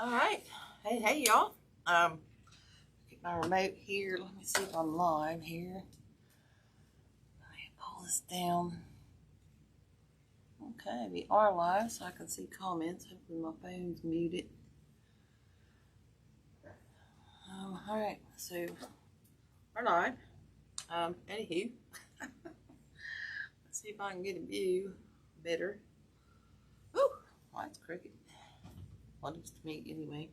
All right. Hey, y'all. Get my remote here. Let me see if I'm live here. I pull this down. Okay, we are live, so I can see comments. Hopefully my phone's muted. All right, so we're live. Anywho, let's see if I can get a view better. Oh, that's crooked. Well, it's to me anyway.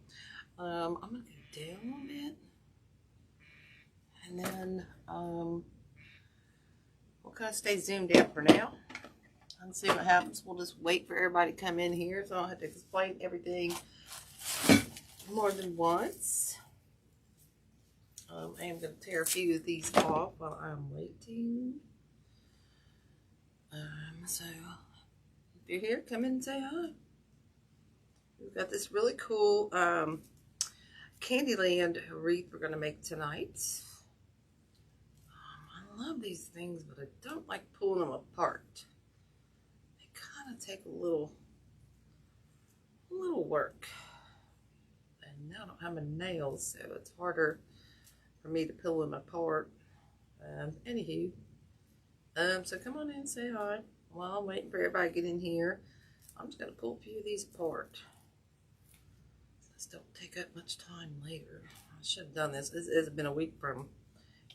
I'm gonna go down a little bit, and then we'll kind of stay zoomed out for now and see what happens. We'll just wait for everybody to come in here, so I don't have to explain everything more than once. I am going to tear a few of these off while I'm waiting. So if you're here, come in and say hi. We've got this really cool Candyland wreath we're going to make tonight. I love these things, but I don't like pulling them apart. They kind of take a little work. And now I don't have my nails, so it's harder for me to pull them apart. Anywho, so come on in and say hi. While I'm waiting for everybody to get in here, I'm just going to pull a few of these apart. This don't take up much time later. I should have done this. This has been a week from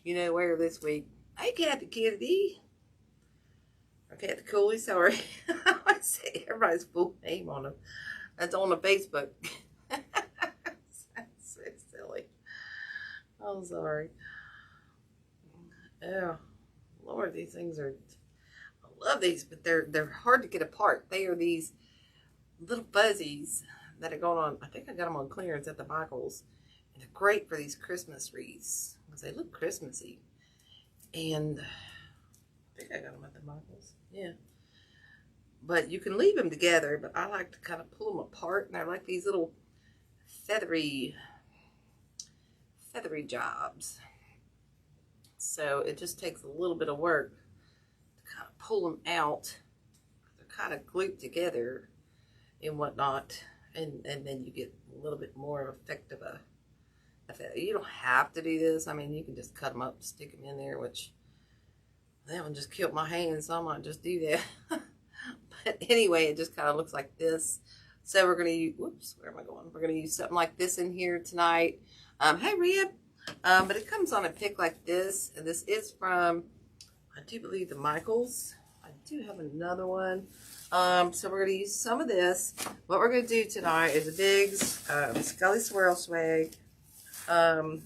you know where this week. Hey, Kathy Kennedy. Or Kathy Cooley, sorry. I say everybody's full name on them. That's on the Facebook. That's so silly. I'm sorry. Oh, Lord, these things are, I love these, but they're hard to get apart. They are these little fuzzies that are going on. I think I got them on clearance at the Michaels. And they're great for these Christmas wreaths because they look Christmassy. And I think I got them at the Michaels. Yeah. But you can leave them together, but I like to kind of pull them apart. And I like these little feathery jobs. So it just takes a little bit of work to kind of pull them out. They're kind of glued together and whatnot. And then you get a little bit more effect of a feather. You don't have to do this. I mean, you can just cut them up, stick them in there, which that one just killed my hands, so I might just do that. But anyway, it just kind of looks like this. So we're going to use, whoops, where am I going? We're going to use something like this in here tonight. Hey, Rhea. But it comes on a pick like this. And this is from, I do believe, the Michaels. I do have another one. So we're going to use some of this. What we're going to do tonight is a big Scully Swirl swag. I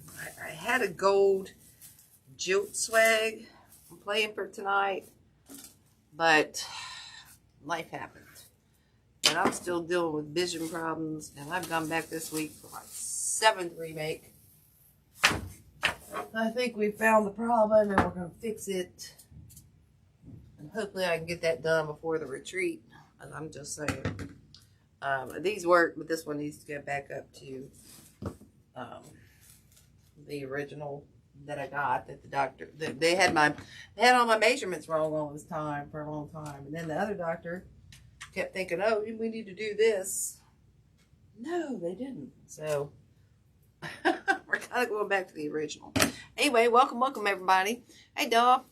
had a gold jilt swag I'm playing for tonight. But life happened. And I'm still dealing with vision problems. And I've gone back this week for my 7th remake. I think we found the problem and we're going to fix it. And hopefully I can get that done before the retreat. I'm just saying. These work, but this one needs to go back up to the original that I got that the doctor, they had all my measurements wrong all this time for a long time. And then the other doctor kept thinking, oh, we need to do this. No, they didn't. So we're kind of going back to the original. Anyway, welcome everybody. Hey, dog.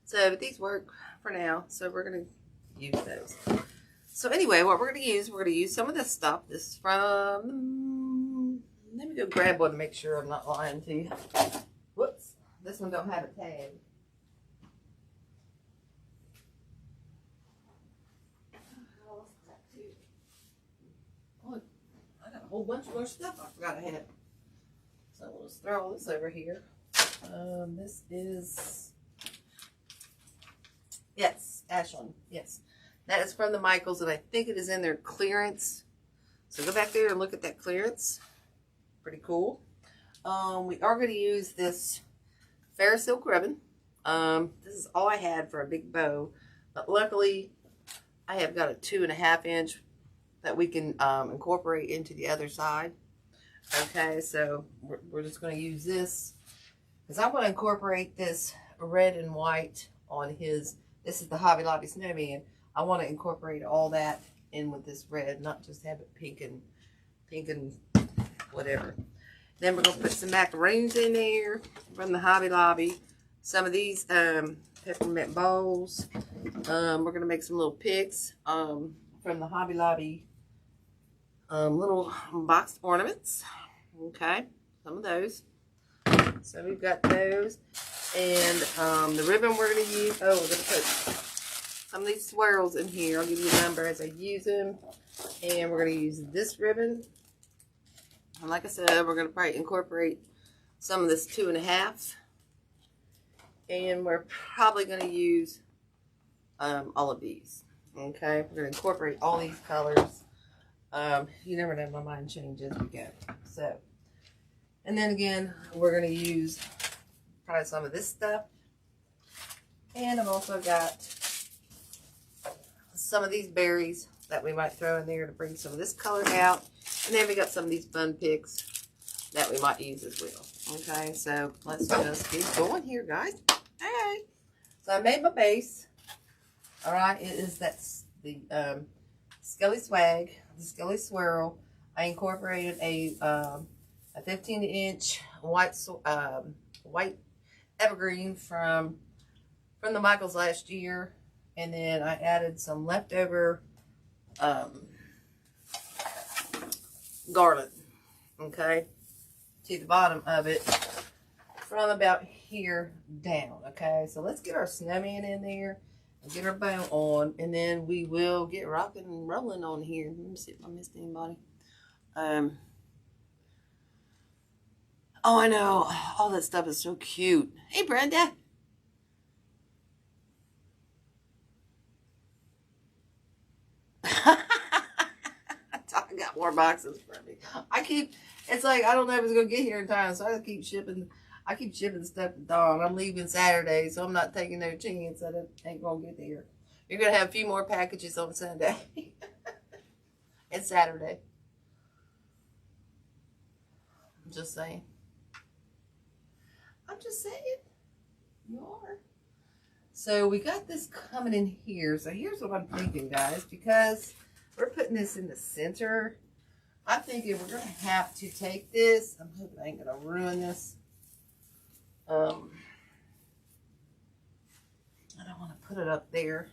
So these work for now. So we're going to use those. So anyway, what we're going to use some of this stuff. This is from, let me go grab one to make sure I'm not lying to you. Whoops. This one don't have a tag. I got a whole bunch more stuff I forgot I had. So we'll just throw all this over here. This is, yes, Ashland. Yes. That is from the Michaels, and I think it is in their clearance. So go back there and look at that clearance. Pretty cool. We are going to use this fair silk ribbon. This is all I had for a big bow. But luckily, I have got a 2.5 inch that we can incorporate into the other side. Okay, so we're just going to use this because I want to incorporate this red and white on his, this is the Hobby Lobby Snowman. I want to incorporate all that in with this red, not just have it pink and pink and whatever. Then we're going to put some macaroons in there from the Hobby Lobby. Some of these peppermint bowls. We're going to make some little picks from the Hobby Lobby little boxed ornaments. Okay, some of those. So we've got those. And the ribbon we're going to use. Oh, we're going to put some of these swirls in here. I'll give you a number as I use them. And we're going to use this ribbon. And like I said, we're going to probably incorporate some of this 2.5. And we're probably going to use all of these. Okay, we're going to incorporate all these colors. You never know, my mind changes. We go. So, and then again, we're going to use probably some of this stuff. And I've also got some of these berries that we might throw in there to bring some of this color out. And then we got some of these fun picks that we might use as well. Okay, so let's just keep going here, guys. Alright. So I made my base. Alright, it is the Skelly Swag, the Skelly Swirl. I incorporated a 15-inch white evergreen from the Michaels last year. And then I added some leftover garland, okay, to the bottom of it from about here down. Okay, so let's get our snowman in there and get our bow on, and then we will get rocking and rolling on here. Let me see if I missed anybody. Oh, I know, all that stuff is so cute. Hey, Brenda. I got more boxes for me. It's like, I don't know if it's going to get here in time, so I keep shipping stuff to Dawn. I'm leaving Saturday, so I'm not taking no chance that it ain't going to get there. You're going to have a few more packages on Sunday and Saturday. I'm just saying. You are. So we got this coming in here. So here's what I'm thinking, guys, because we're putting this in the center. I'm thinking we're going to have to take this. I'm hoping I ain't going to ruin this. I don't want to put it up there.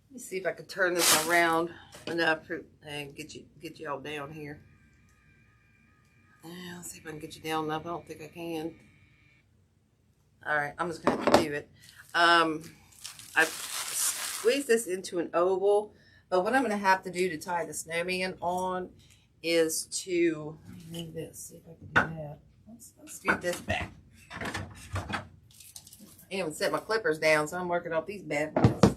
Let me see if I can turn this around enough and get you all down here. Let's see if I can get you down enough. I don't think I can. All right, I'm just going to have to do it. I've squeezed this into an oval, but what I'm going to have to do to tie the snowman on is to move this. See if I can do that. Let's scoot this back. I haven't set my clippers down, so I'm working off these bad boys.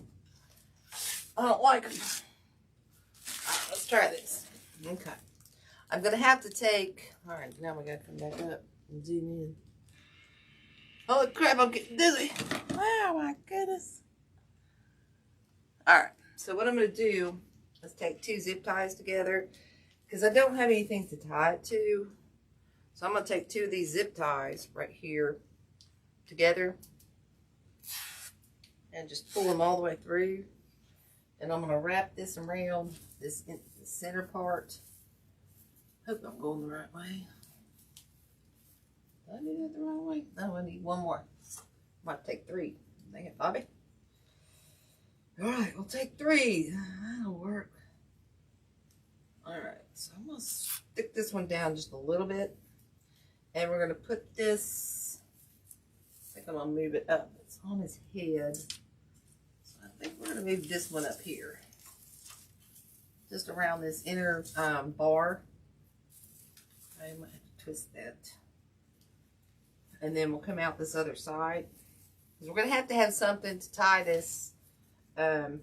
I don't like them. All right, let's try this. Okay. I'm going to have to take... All right, now we got to come back up and zoom in. Holy crap, I'm getting dizzy. Oh my goodness. Alright, so what I'm going to do is take 2 zip ties together because I don't have anything to tie it to. So I'm going to take 2 of these zip ties right here together and just pull them all the way through. And I'm going to wrap this around this center part. Hope I'm going the right way. Did I do that the wrong way? No, I need one more. Might take 3. Dang it, Bobby. Alright, we'll take 3. That'll work. Alright, so I'm going to stick this one down just a little bit. And we're going to put this, I think I'm going to move it up. It's on his head. So I think we're going to move this one up here. Just around this inner bar. I might have to twist that. And then we'll come out this other side. We're going to have something to tie this. What did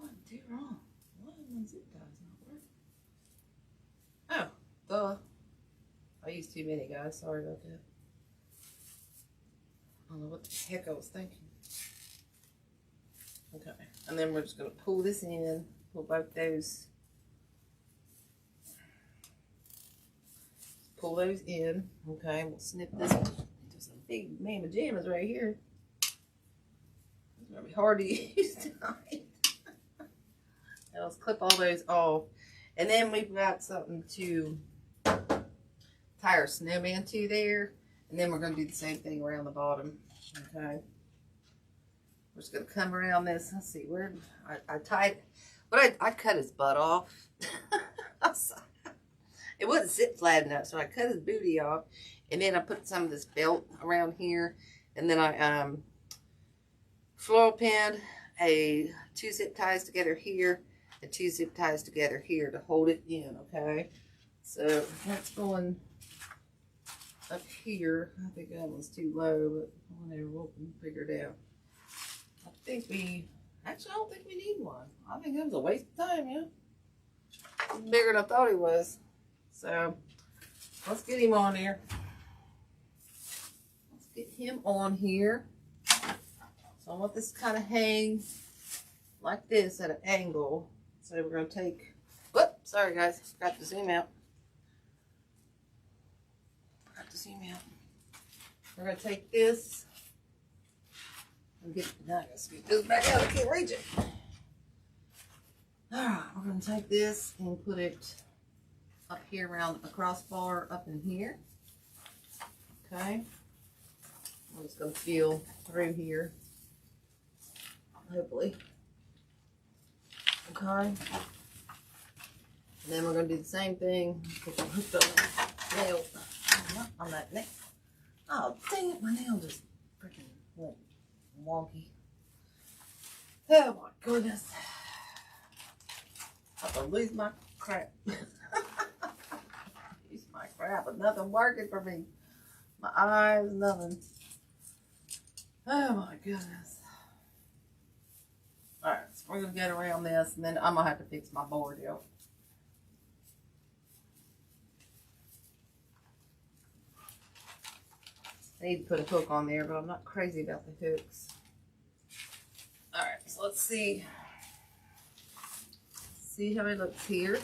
I do wrong? Why did my zip ties not work? Oh, duh. I used too many, guys. Sorry about that. I don't know what the heck I was thinking. Okay. And then we're just going to pull this in. Pull both those. Pull those in. Okay, we'll snip this into some big mamma jammas right here. It's going to be hard to use tonight. Now let's clip all those off. And then we've got something to tie our snowman to there. And then we're going to do the same thing around the bottom. Okay. We're just going to come around this. Let's see, where I tied, but I cut his butt off. It wouldn't sit flat enough, so I cut his booty off. And then I put some of this belt around here. And then I floral pinned a 2 zip ties together here and 2 zip ties together here to hold it in, okay? So that's going up here. I think that one's too low, but whatever, we'll figure it out. I think actually I don't think we need one. I think it was a waste of time, yeah. He's bigger than I thought he was. So let's get him on here. Let's get him on here. So I want this to kind of hang like this at an angle. So we're going to take, whoop, sorry guys, forgot to zoom out. We're going to take this and now I got to scoot this back out. I can't reach it. Alright, we're going to take this and put it up here around the crossbar up in here. Okay. I'm just going to feel through here. Hopefully. Okay. And then we're going to do the same thing. Put the hook on the nail. Not on that nail. Oh, dang it. My nail just freaking went wonky. Oh my goodness. I have to lose my crap. Lose my crap. But nothing working for me. My eyes, nothing. Oh my goodness. Alright, so we're going to get around this, and then I'm going to have to fix my board, yo. I need to put a hook on there, but I'm not crazy about the hooks. Alright, so let's see. See how it looks here.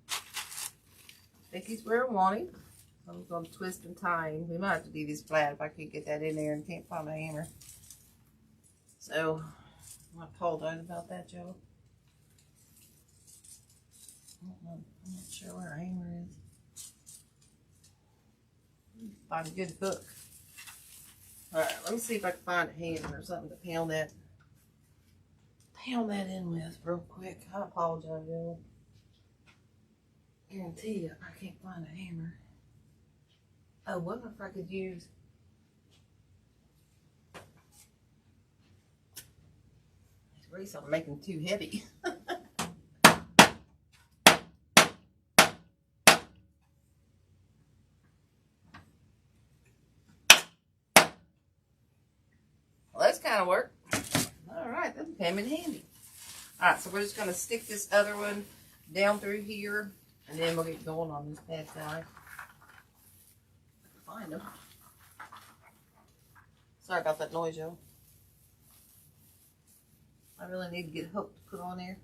I think he's where I want him. I'm going to twist and tie him. We might have to do this flat if I can't get that in there and can't find my hammer. So, I apologize about that, Joe. I'm not sure where our hammer is. Find a good hook. Alright, let me see if I can find a hammer or something to pound that in with real quick. I apologize, Joe. Guarantee you I can't find a hammer. Oh, what if I could use... Wreath, I'm making too heavy. Well, that's kind of work. Alright, that came in handy. Alright, so we're just going to stick this other one down through here, and then we'll get going on this bad guy. Find them. Sorry about that noise, y'all. I really need to get a hook to put on there.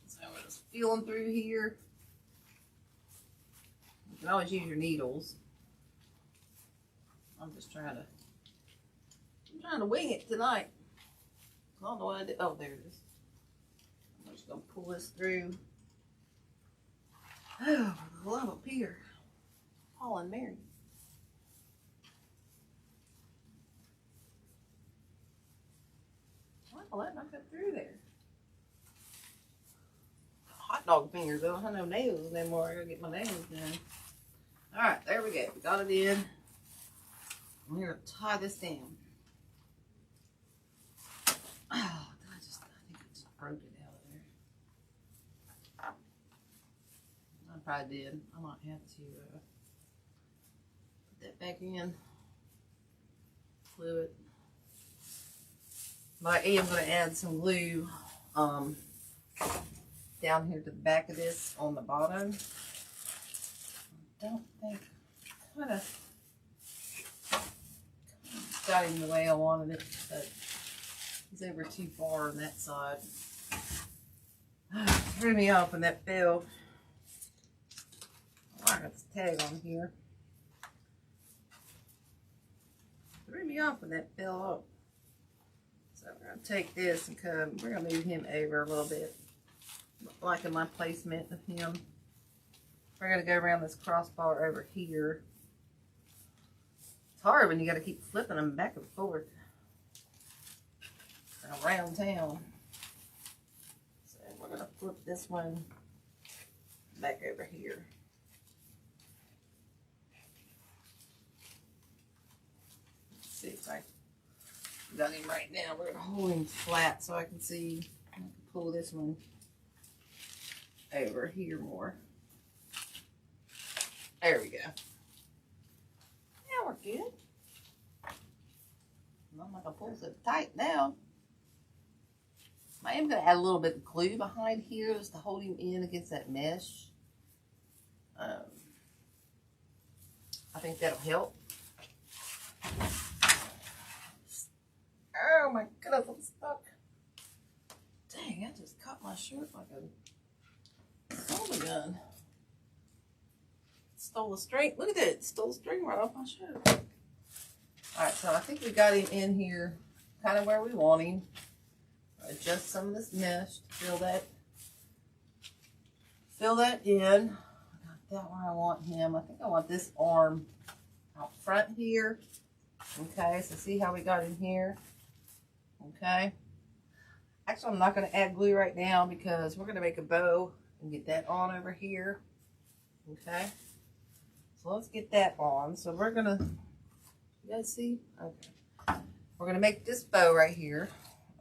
So we're just feeling through here. You can always use your needles. I'm trying to wing it tonight. I don't know what I did. Oh, there it is. I'm just gonna pull this through. Oh, for the love of Peter, Paul, and Mary. Well, that knocked it through there. Hot dog fingers. I don't have no nails anymore. I gotta get my nails done. Alright, there we go. We got it in. I'm going to tie this down. Oh, I think I just broke it out of there. I probably did. I might have to put that back in. Glue it. But I am going to add some glue down here to the back of this on the bottom. I don't think, kind of got him the way I wanted it, but he's over too far on that side. Threw me off when that fell. Oh, I got this tag on here. Threw me off when that fell off. So we're going to take this and we're going to move him over a little bit. Like in my placement of him. We're going to go around this crossbar over here. It's hard when you got to keep flipping them back and forth around town. So we're going to flip this one back over here. Let's see if I got him right now. We're going to hold him flat so I can see. I can pull this one over here more. There we go. Yeah, we're good. I'm not going to pull so tight now. I am going to add a little bit of glue behind here just to hold him in against that mesh. I think that'll help. Oh my goodness, I'm stuck. Dang, I just caught my shirt like a soda gun. Stole the string. Look at that. It stole the string right off my shirt. Alright, so I think we got him in here kind of where we want him. Adjust some of this mesh to fill that in. I got that where I want him. I think I want this arm out front here. Okay, so see how we got him here? Okay. Actually, I'm not going to add glue right now because we're going to make a bow and get that on over here. Okay. So let's get that on. So we're going to, you guys see? Okay. We're going to make this bow right here.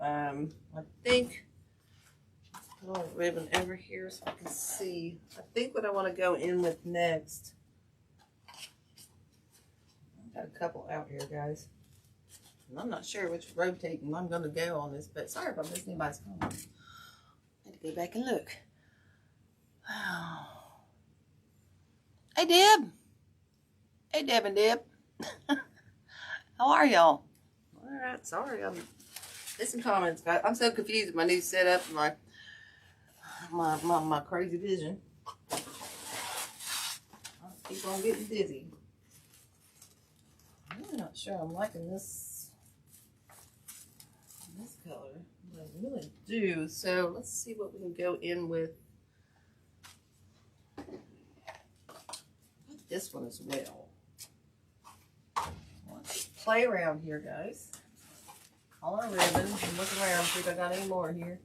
I think, put a little ribbon over here so I can see. I think what I want to go in with next. I've got a couple out here, guys. And I'm not sure which rotating I'm going to go on this, but sorry if I missed anybody's comments. I had to go back and look. Hey, Deb. Hey, Deb and Deb. How are y'all? All right, sorry. I'm missing comments, guys. I'm so confused with my new setup and my crazy vision. I keep on getting dizzy. I'm really not sure I'm liking this color. I really do. So let's see what we can go in with this one as well. Let's play around here, guys. All our ribbons and look around, see if I got any more here.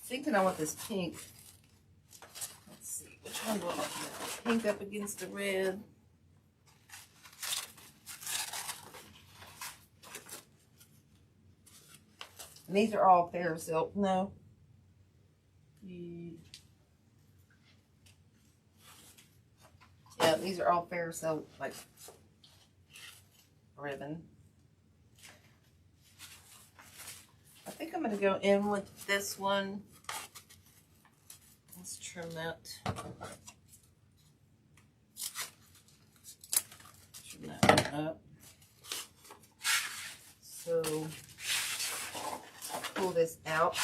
Thinking I want this pink. Let's see, which one do I want? Pink up against the red. And these are all fair silk. No. Yeah, these are all fair silk, like ribbon. I think I'm going to go in with this one. Let's trim that. Trim that one up. So, pull this out.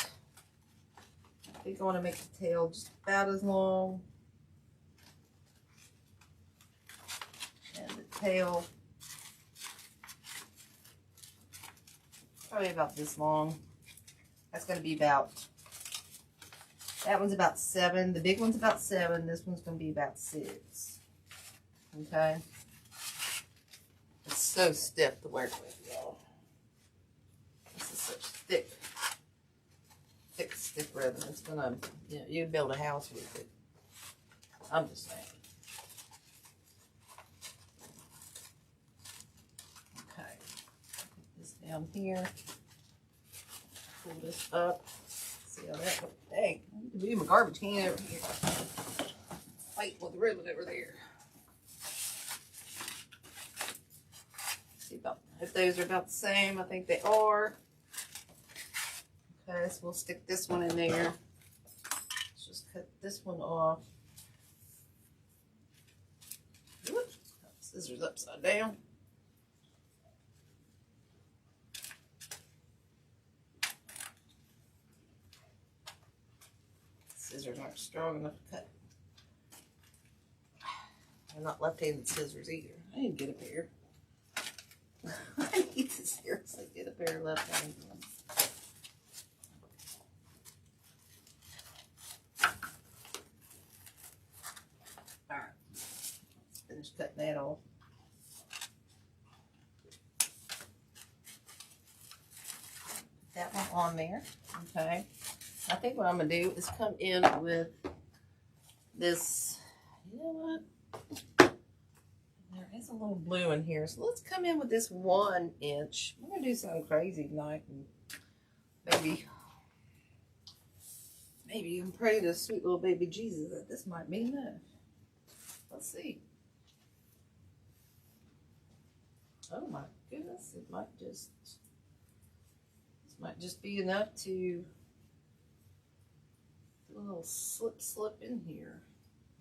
I think I want to make the tail just about as long. And the tail probably about this long. That's going to be about, that one's about 7. The big one's about 7. This one's going to be about 6. Okay. It's so stiff to work with, y'all. This is such thick, stiff ribbon. It's going to, you know, you'd build a house with it. I'm just saying. Okay. Put this down here. Pull this up. See how that looks. Dang, I need to move my garbage can over here. Fight with the ribbon over there. See about if those are about the same. I think they are. Okay, so we'll stick this one in there. Let's just cut this one off. Whoops, scissors upside down. Scissors aren't strong enough to cut. They're not left-handed scissors either. I didn't get a pair. very left-handed one. Alright, let's finish cutting that off. That one on there, okay. I think what I'm going to do is come in with this, you know what? There is a little blue in here, so let's come in with this 1 inch. We're going to do something crazy tonight, and maybe I'm praying to sweet little baby Jesus that this might be enough. Let's see. Oh my goodness, it might just be enough to do a little slip in here.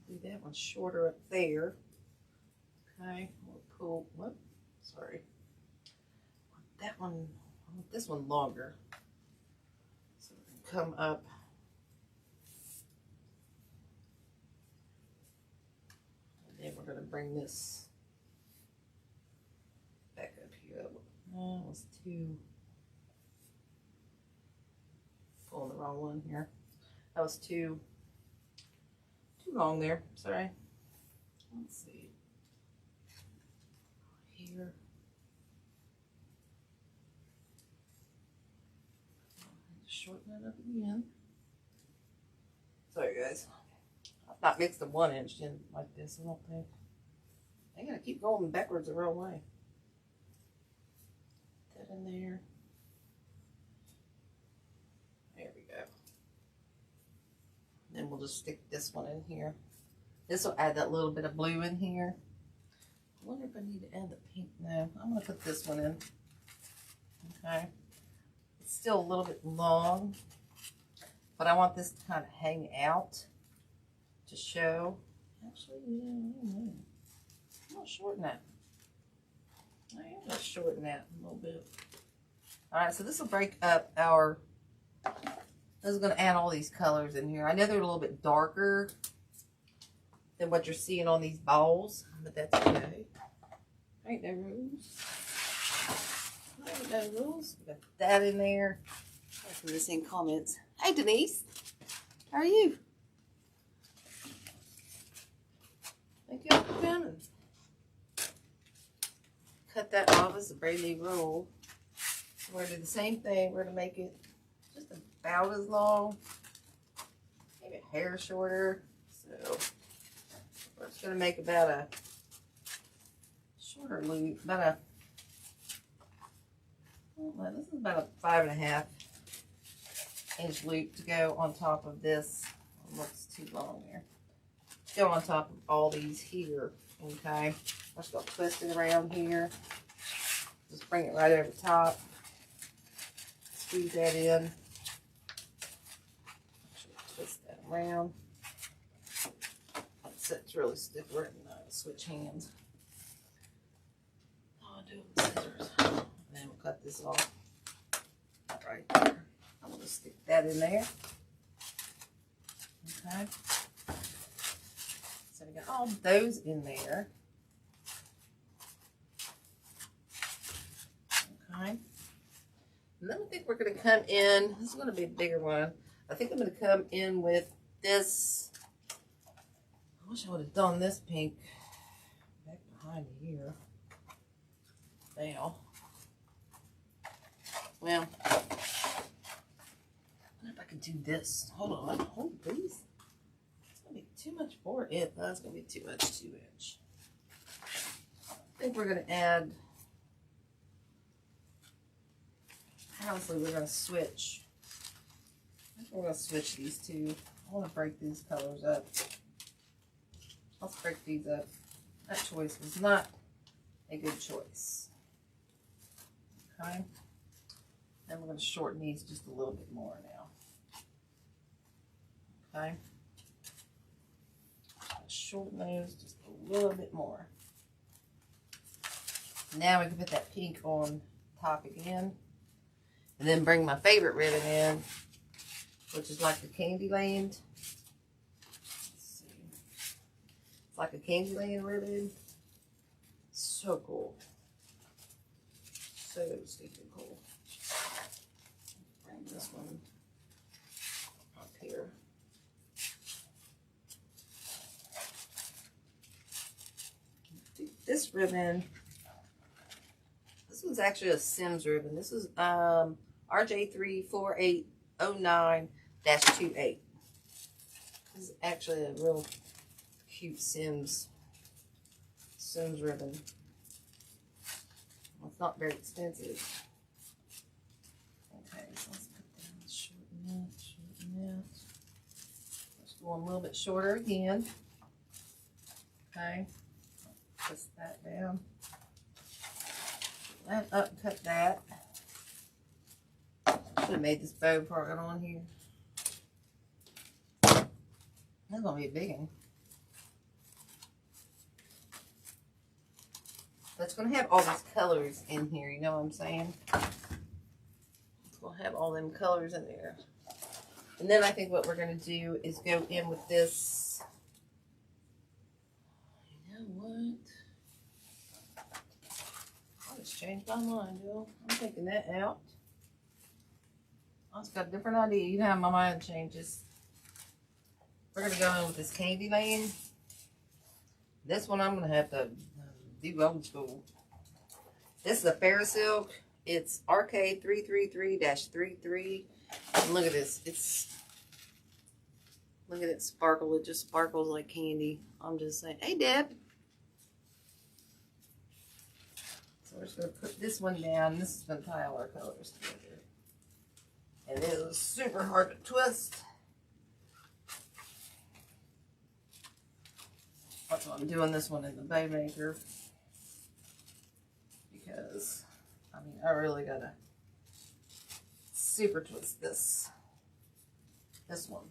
Do that one shorter up there. Okay, we'll pull, whoop, sorry. That one, I want this one longer. So we can come up. And then we're going to bring this back up here. Oh, that was too, pulling the wrong one here. That was too long there, sorry. Let's see. Here. Shorten it up again. Sorry guys. I've not mixed the 1 inch in like this, I don't think. I gotta keep going backwards the wrong way. Put that in there. There we go. Then we'll just stick this one in here. This will add that little bit of blue in here. I wonder if I need to add the pink. No, I'm going to put this one in. Okay. It's still a little bit long, but I want this to kind of hang out to show. Actually, yeah, I'm going to shorten that. I am going to shorten that a little bit. Alright, so this will break up our, this is going to add all these colors in here. I know they're a little bit darker than what you're seeing on these balls, but that's okay. Ain't no rules. Ain't no rules. Got that in there. From the same comments. Hey Denise, how are you? Thank you for coming. Cut that off as a brand new roll. We're gonna do the same thing. We're gonna make it just about as long, maybe a hair shorter. So we're just gonna make about a shorter loop, about a, well, this is about a 5.5 inch loop to go on top of this. It looks too long there. Go on top of all these here, okay? I'm just gonna twist it around here. Just bring it right over top. Squeeze that in. Twist that around. It's really stiff. We're going to switch hands. I'll do it with scissors. And then we'll cut this off right there. I'm going to stick that in there. Okay. So we got all those in there. Okay. And then I think we're going to come in. This is going to be a bigger one. I think I'm going to come in with this. I wish I would have done this pink back behind here. Now, well, I wonder if I could do this. Hold on, hold please. It's gonna be too much for it. That's gonna be too much 2 inch. I think we're gonna add. Honestly, we're gonna switch. I think we're gonna switch these two. I want to break these colors up. Let's break these up. That choice was not a good choice. Okay. And we're going to shorten these just a little bit more now. Okay. Shorten those just a little bit more. Now we can put that pink on top again. And then bring my favorite ribbon in, which is like the Candyland. It's like a Candyland ribbon. So cool. So stinking cool. this one up here. This ribbon, this one's actually a Sims ribbon. This is RJ34809-28. This is actually a real cute Sims ribbon. Well, it's not very expensive. Okay, so let's put that, shorten that. Let's go a little bit shorter again. Okay. Twist that down. That up, cut that. Should have made this bow before I got on here. That's gonna be a big one. But it's gonna have all these colors in here, you know what I'm saying? It's gonna have all them colors in there. And then I think what we're gonna do is go in with this. You know what? I just changed my mind, Jill. I'm taking that out. I just got a different idea. You know how my mind changes. We're going to go in with this Candyland. This one I'm going to have to do old school. This is a Fairysilk. It's RK333-33. And look at this. Look at it sparkle. It just sparkles like candy. I'm just saying. Hey, Deb. So we're just going to put this one down. This is going to tie all our colors together. And it is super hard to twist. That's why I'm doing this one in the bow maker. Because, I mean, I really got to super twist this one.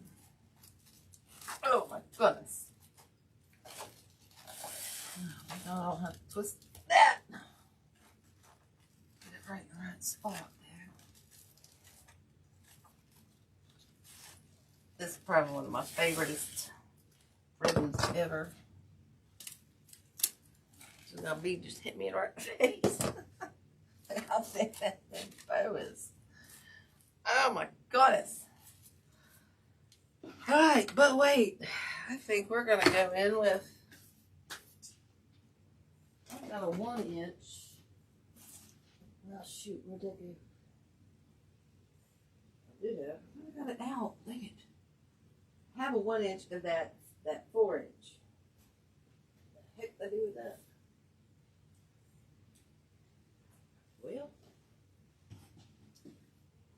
Oh my goodness. Oh, I don't have to twist that. Get it right in the right spot there. This is probably one of my favoriteest ribbons ever. So now B just hit me in the right face. How thick that bow is. Oh my goodness. Alright, but wait. I think we're going to go in with, I've got a 1-inch. Oh shoot, where'd that go? I did it. I got it out. Dang it. I have a 1-inch of that 4-inch. What the heck did I do with that? Well, I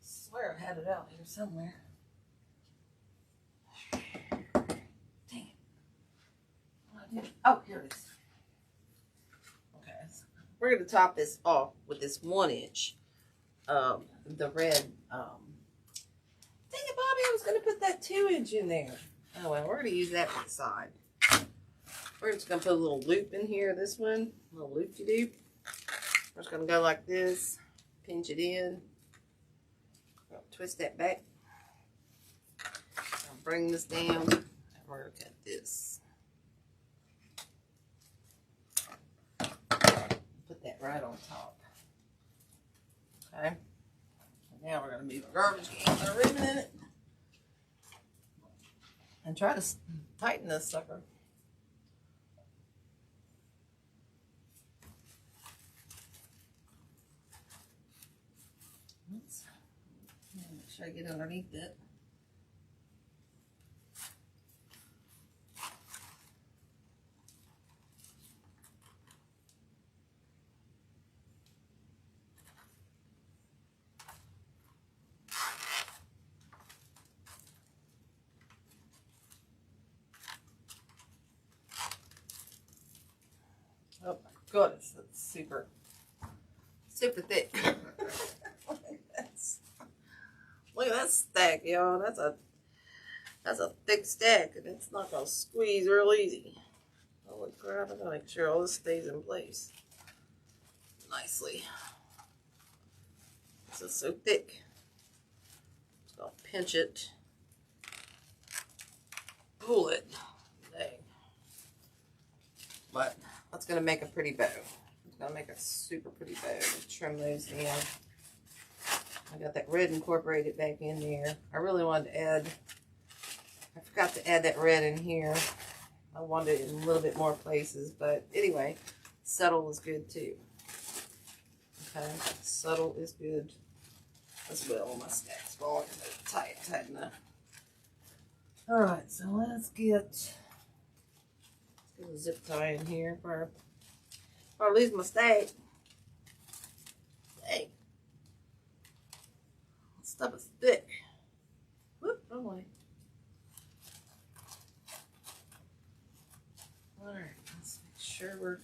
swear I had it out here somewhere. Dang it. Oh, here it is. Okay, so we're going to top this off with this 1-inch. The red. Dang it, Bobby, I was going to put that 2-inch in there. Oh, well, we're going to use that for the side. We're just going to put a little loop in here, this one. A little loop-de-doop. We're just going to go like this. Pinch it in. Twist that back. I'll bring this down. And we're going to cut this. Put that right on top. Okay. And now we're going to move the garbage can with our ribbon in it. And try to tighten this sucker. Oops. Make sure I get underneath it. Oh my goodness, that's super thick. Look at that stack, y'all. That's a thick stack, and it's not gonna squeeze real easy. Holy crap! I gotta make sure all this stays in place nicely. This is so thick. Just gonna pinch it, pull it. Dang. But that's gonna make a pretty bow. It's gonna make a super pretty bow. Trim those down. I got that red incorporated back in there. I really wanted to add, I forgot to add that red in here. I wanted it in a little bit more places, but anyway, subtle is good too. Okay, subtle is good as well. My stack's falling tight enough. All right, so let's get a zip tie in here for I lose my stack. Hey, stuff is thick. Whoop, wrong way. All right, let's make sure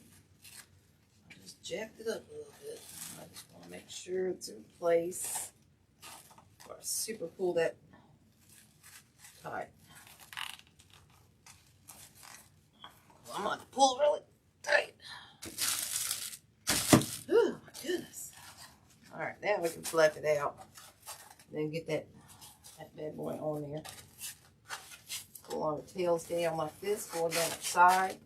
I just jacked it up a little bit. I just want to make sure it's in place. Or super pull that tight. I'm going to pull really tight. Oh my goodness. Alright, now we can fluff it out. Then get that bad boy on there. Pull on the tails down like this, going down the side.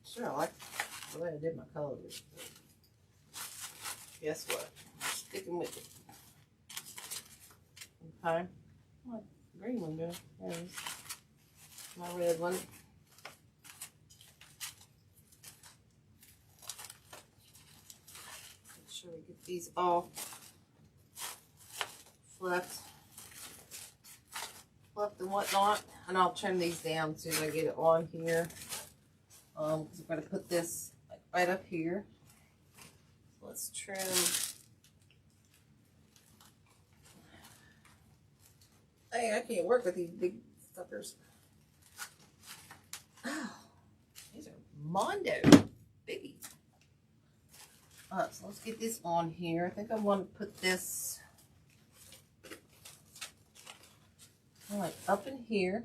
Sure, I like the way I did my colors. Guess what? I'm sticking with it. Okay. What green one doing? There it is. My red one. Make sure we get these all fluffed and whatnot. And I'll trim these down as soon as I get it on here. Because I'm going to put this like right up here. So let's trim. Hey, I can't work with these big suckers. Oh, these are Mondo biggies. Alright, so let's get this on here. I think I want to put this like up in here.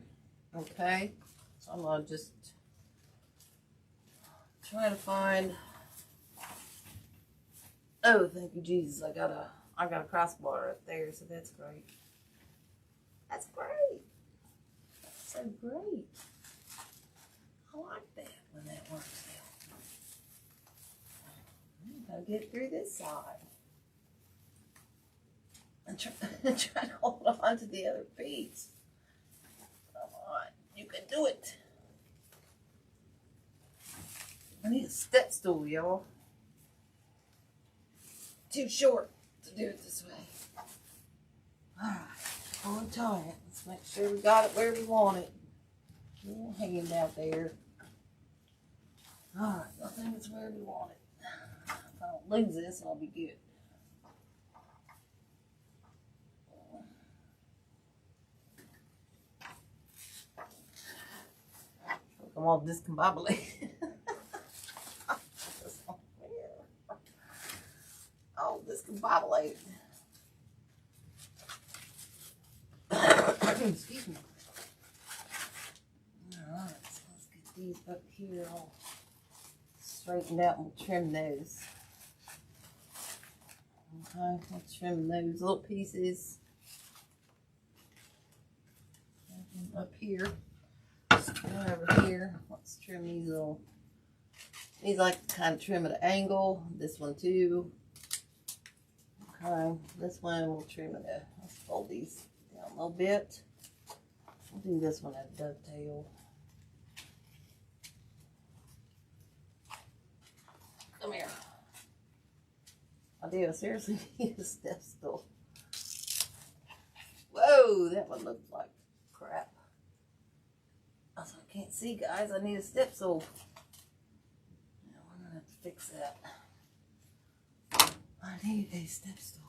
Okay, so I'm gonna just try to find. Oh, thank you, Jesus! I got a crossbar up there, so that's great. That's great. That's so great. I like that when that works out. I'm gonna get through this side and try to hold on to the other piece. Come on, you can do it. I need a step stool, y'all. Too short to do it this way. Alright, pull it tight. Let's make sure we got it where we want it. Little hand out there. Alright, I think it's where we want it. If I don't lose this, I'll be good. I'm all discombobulated. Oh, discombobulated. Excuse me. Alright, so let's get these up here all straightened out and we'll trim those. Okay, we'll trim those little pieces. Up here. Right over here. Let's trim these little. These I like to kind of trim at an angle. This one too. Okay, this one we'll trim it at. Let's fold these down a little bit. We'll do this one at a dovetail. Come here. I do. I seriously need a step stool. Whoa, that one looks like crap. I can't see, guys. I need a step stool. Now I'm gonna have to fix that. I need a step stool.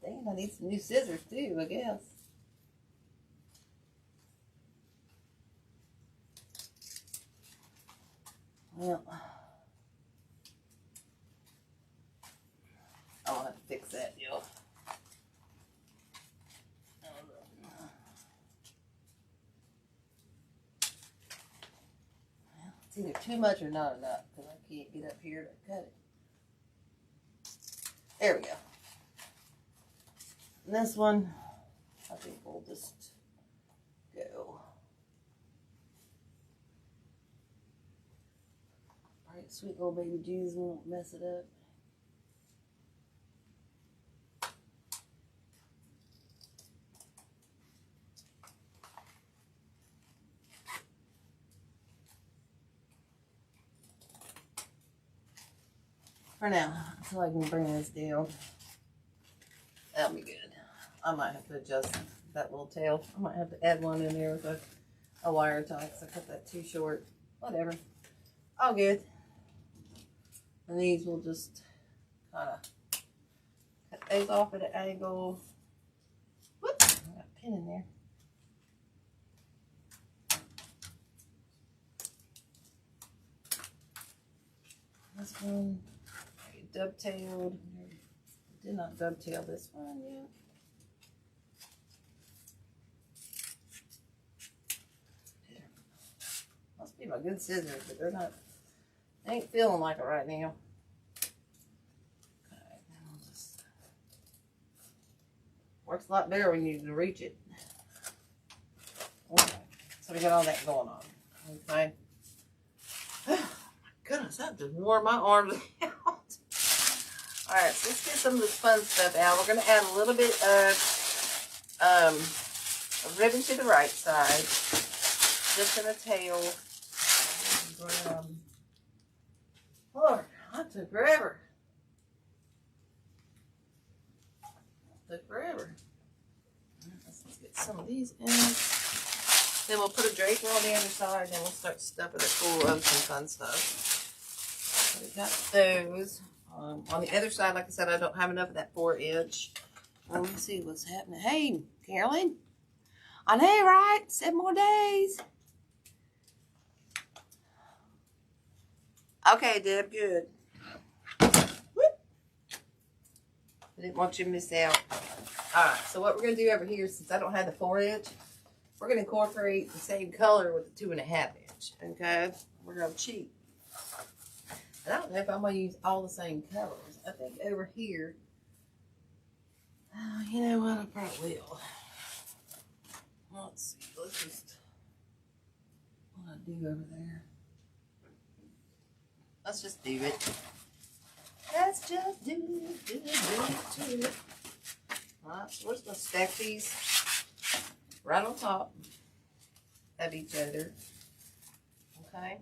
Dang, I need some new scissors too, I guess. Well, I'll have to fix that, y'all. Well, it's either too much or not enough because I can't get up here to cut it. There we go. And this one, I think we'll just go. Alright, sweet little baby Jesus won't mess it up. For now, until I can bring this down. That'll be good. I might have to adjust that little tail. I might have to add one in there with a wire tie because I cut that too short. Whatever. All good. And these will just kind of cut those off at an angle. Whoops! I got a pin in there. This one. Dovetailed. Did not dovetail this one yet. Must be my good scissors, but they're not. They ain't feeling like it right now. Okay, then we'll just. Works a lot better when you can reach it. Okay, so we got all that going on. Okay. Oh my goodness, that just wore my arms out. Alright, so let's get some of this fun stuff out. We're going to add a little bit of ribbon to the right side. Just in a tail. Lord, that took forever. Took forever. Let's get some of these in. Then we'll put a draper on the other side, and then we'll start stuffing it full of some fun stuff. So we got those. On the other side, like I said, I don't have enough of that 4-inch. Let me see what's happening. Hey, Carolyn. I know, right? 7 more days. Okay, Deb, good. Whoop. I didn't want you to miss out. Alright, so what we're going to do over here, since I don't have the 4-inch, we're going to incorporate the same color with the 2.5-inch. Okay? We're going to cheat. And I don't know if I'm going to use all the same colors. I think over here, you know what, I probably will. Let's see, let's just, what do I do over there? Let's just do it. Let's just do it. Alright, so we're just going to stack these right on top of each other. Okay?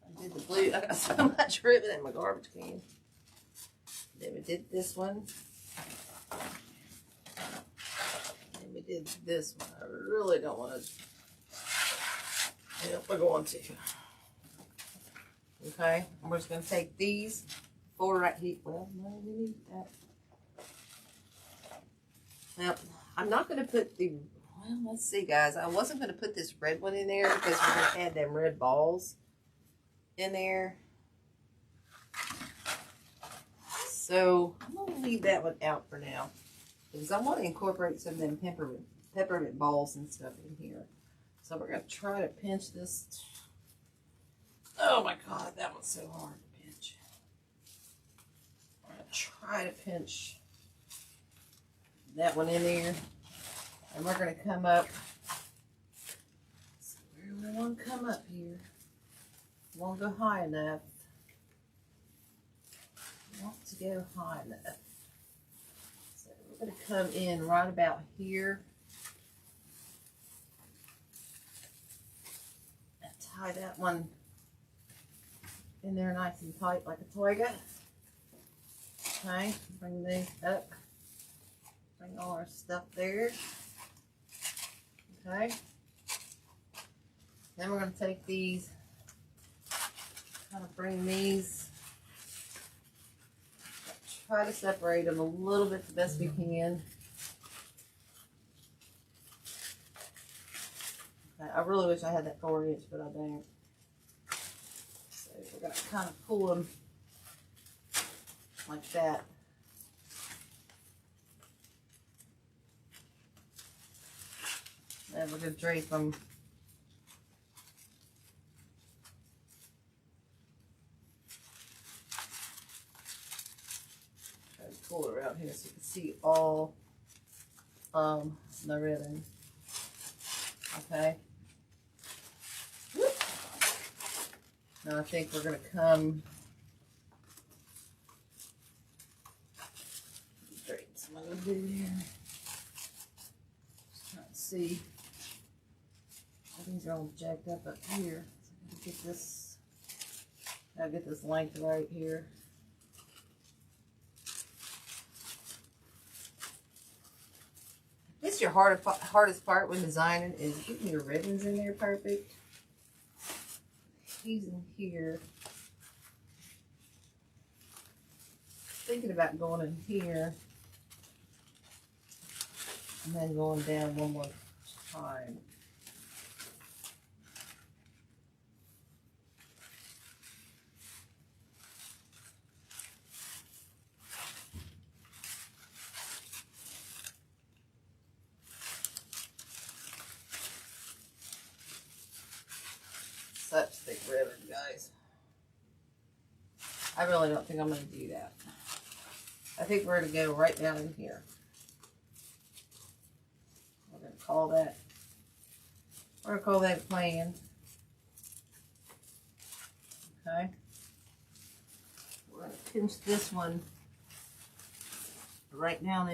I did the blue. I got so much ribbon in my garbage can. Then we did this one. Then we did this one. I really don't want to. Yep, we're going to. Okay, and we're just going to take these 4 right here. Well, no, we need that. Now, I'm not going to put the. Well, let's see, guys. I wasn't going to put this red one in there because we're going to add them red balls in there. So, I'm going to leave that one out for now. Because I want to incorporate some of them peppermint balls and stuff in here. So, we're going to try to pinch this. Oh, my God. That one's so hard to pinch. I'm going to try to pinch that one in there. And we're going to come up. So where do we want to come up here? We won't go high enough. We want to go high enough. So we're going to come in right about here. And tie that one in there nice and tight like a toiga. Okay, bring these up. Bring all our stuff there. Okay. Then we're going to take these, kind of bring these, try to separate them a little bit the best we can. Okay, I really wish I had that 4-inch, but I don't. So we're going to kind of pull them like that. And we're going to drape them pull it around here so you can see all the ribbon. Okay. Now I think we're going to come straight. So I'm going to do here. Just trying to see. These are all jacked up here. So get this. Gotta get this length right here. This is your hardest part when designing is getting your ribbons in there perfect. He's in here. Thinking about going in here and then going down one more time. Such thick ribbon, guys. I really don't think I'm going to do that. I think we're going to go right down in here. We're going to call that, we're going to call that a plan. Okay. We're going to pinch this one right down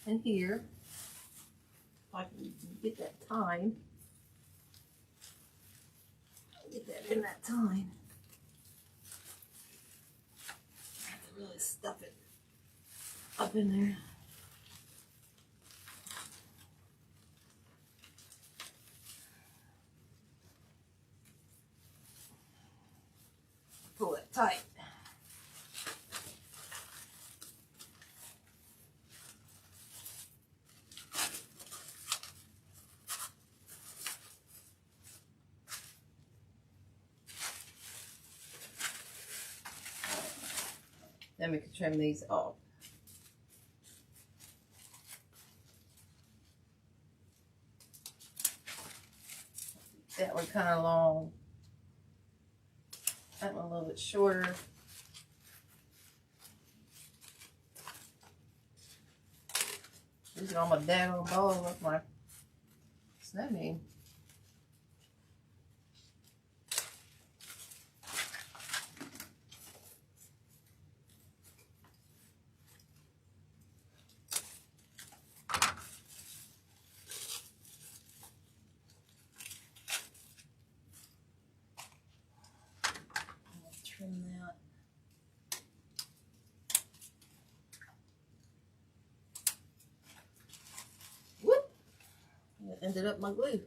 in here. If I can get that time. Get that in that time. I have to really stuff it up in there. Pull it tight. Then we can trim these off. That one kind of long. That one a little bit shorter. These are all my daggone balls with my snowman. Trim that. Whoop! It ended up my glue.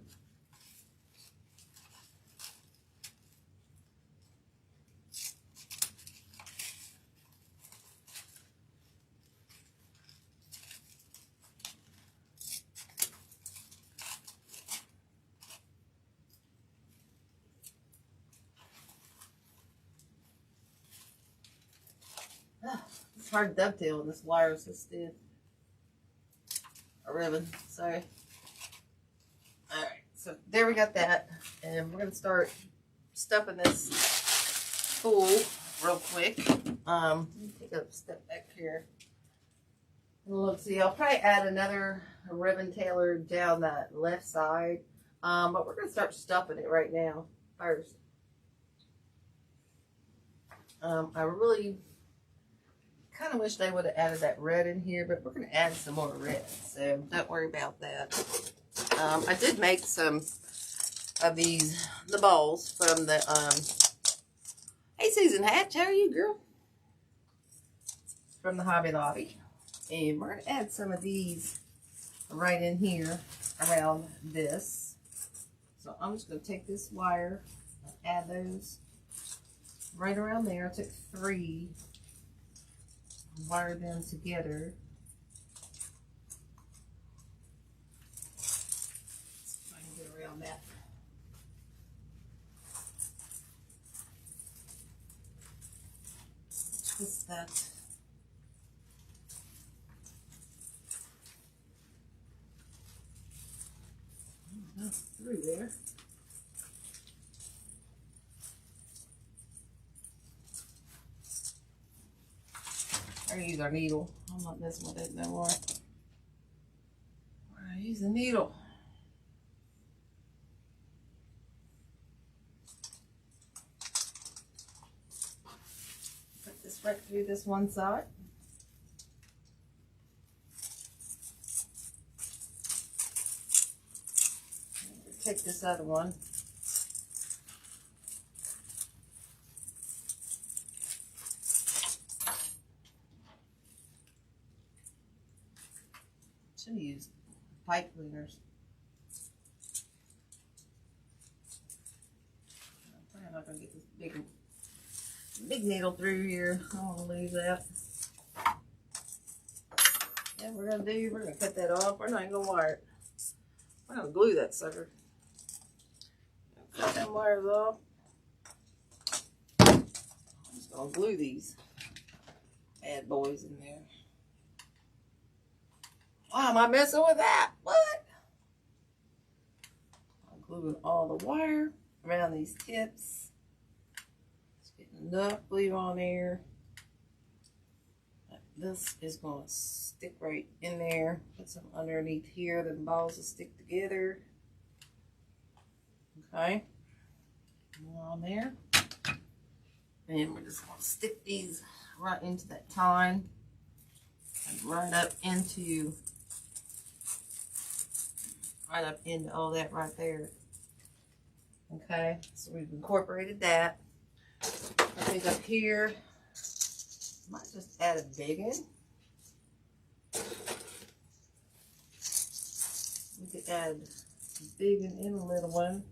It's hard to dovetail with this wire is so stiff. A ribbon, sorry. Alright, so there we got that. And we're going to start stuffing this full real quick. Let me take a step back here. And look, see, I'll probably add another ribbon tailor down that left side. But we're going to start stuffing it right now first. I really kind of wish they would have added that red in here, but we're going to add some more red, so don't worry about that. I did make some of the balls from the, hey Susan Hatch, how are you, girl? From the Hobby Lobby. And we're going to add some of these right in here around this. So I'm just going to take this wire and add those right around there. I took 3. Wire them together. See if I can get around that. Twist that. That's through there. We're gonna use our needle. I'm not messing with it no more. We're gonna use the needle. Put this right through this one side. Take this other one. Should use pipe cleaners. I'm not gonna get this big needle through here. I don't want to lose that. Yeah, we're gonna cut that off. We're not even gonna wire it. We're gonna glue that sucker. Cut them wires off. I'm just gonna glue these bad boys in there. Why am I messing with that? What? I'm gluing all the wire around these tips. Just getting enough glue on there. This is going to stick right in there. Put some underneath here. The balls will stick together. Okay. More on there. And we're just going to stick these right into that tine. And right up into all that right there. Okay, so we've incorporated that. I think up here, might just add a big one. We could add a big one and a little one.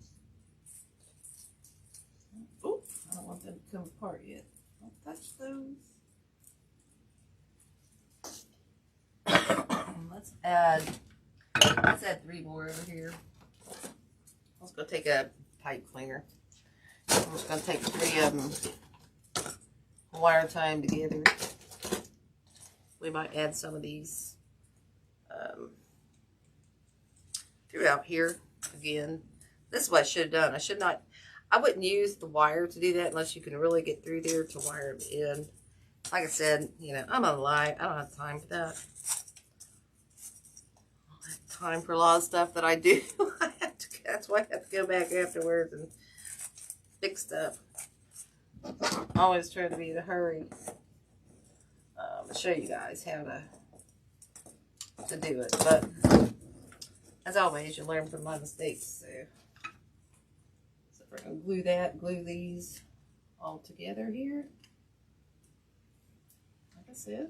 Oh, I don't want them to come apart yet. Don't touch those. Let's add 3 more over here. Let's go take a pipe cleaner. I'm just going to take 3 of them, wire tie them together. We might add some of these throughout here again. This is what I should have done. I wouldn't use the wire to do that unless you can really get through there to wire them in. Like I said, you know, I'm on live. I don't have time for that. Time for a lot of stuff that I do. That's why I have to go back afterwards and fix stuff. I always try to be in a hurry to show you guys how to do it. But as always, you learn from my mistakes. So we're going to glue these all together here. Like I said.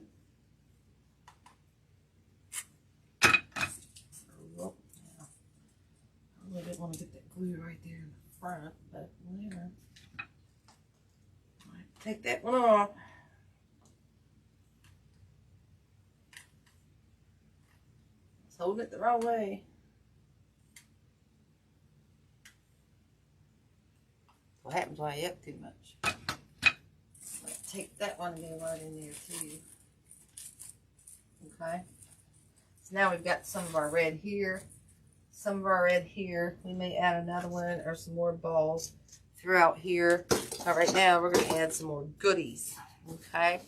I didn't want to get that glue right there in the front, but whatever. Take that one off. It's holding it the wrong way. What happens when I yuck too much? Take that one and get right in there too. Okay. So now we've got some of our red here. Some of our red here. We may add another one or some more balls throughout here. But right now we're going to add some more goodies. Okay.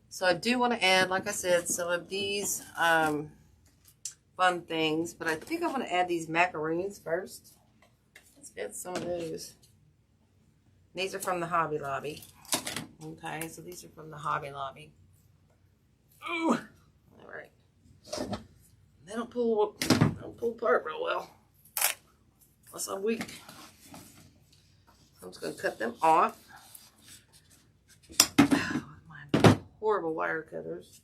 So I do want to add, like I said, some of these fun things. But I think I'm going to add these macaroons first. Let's add some of those. These are from the Hobby Lobby. Okay. So these are from the Hobby Lobby. Ooh. All right. They don't pull apart real well. Unless I'm weak. I'm just going to cut them off. With my horrible wire cutters.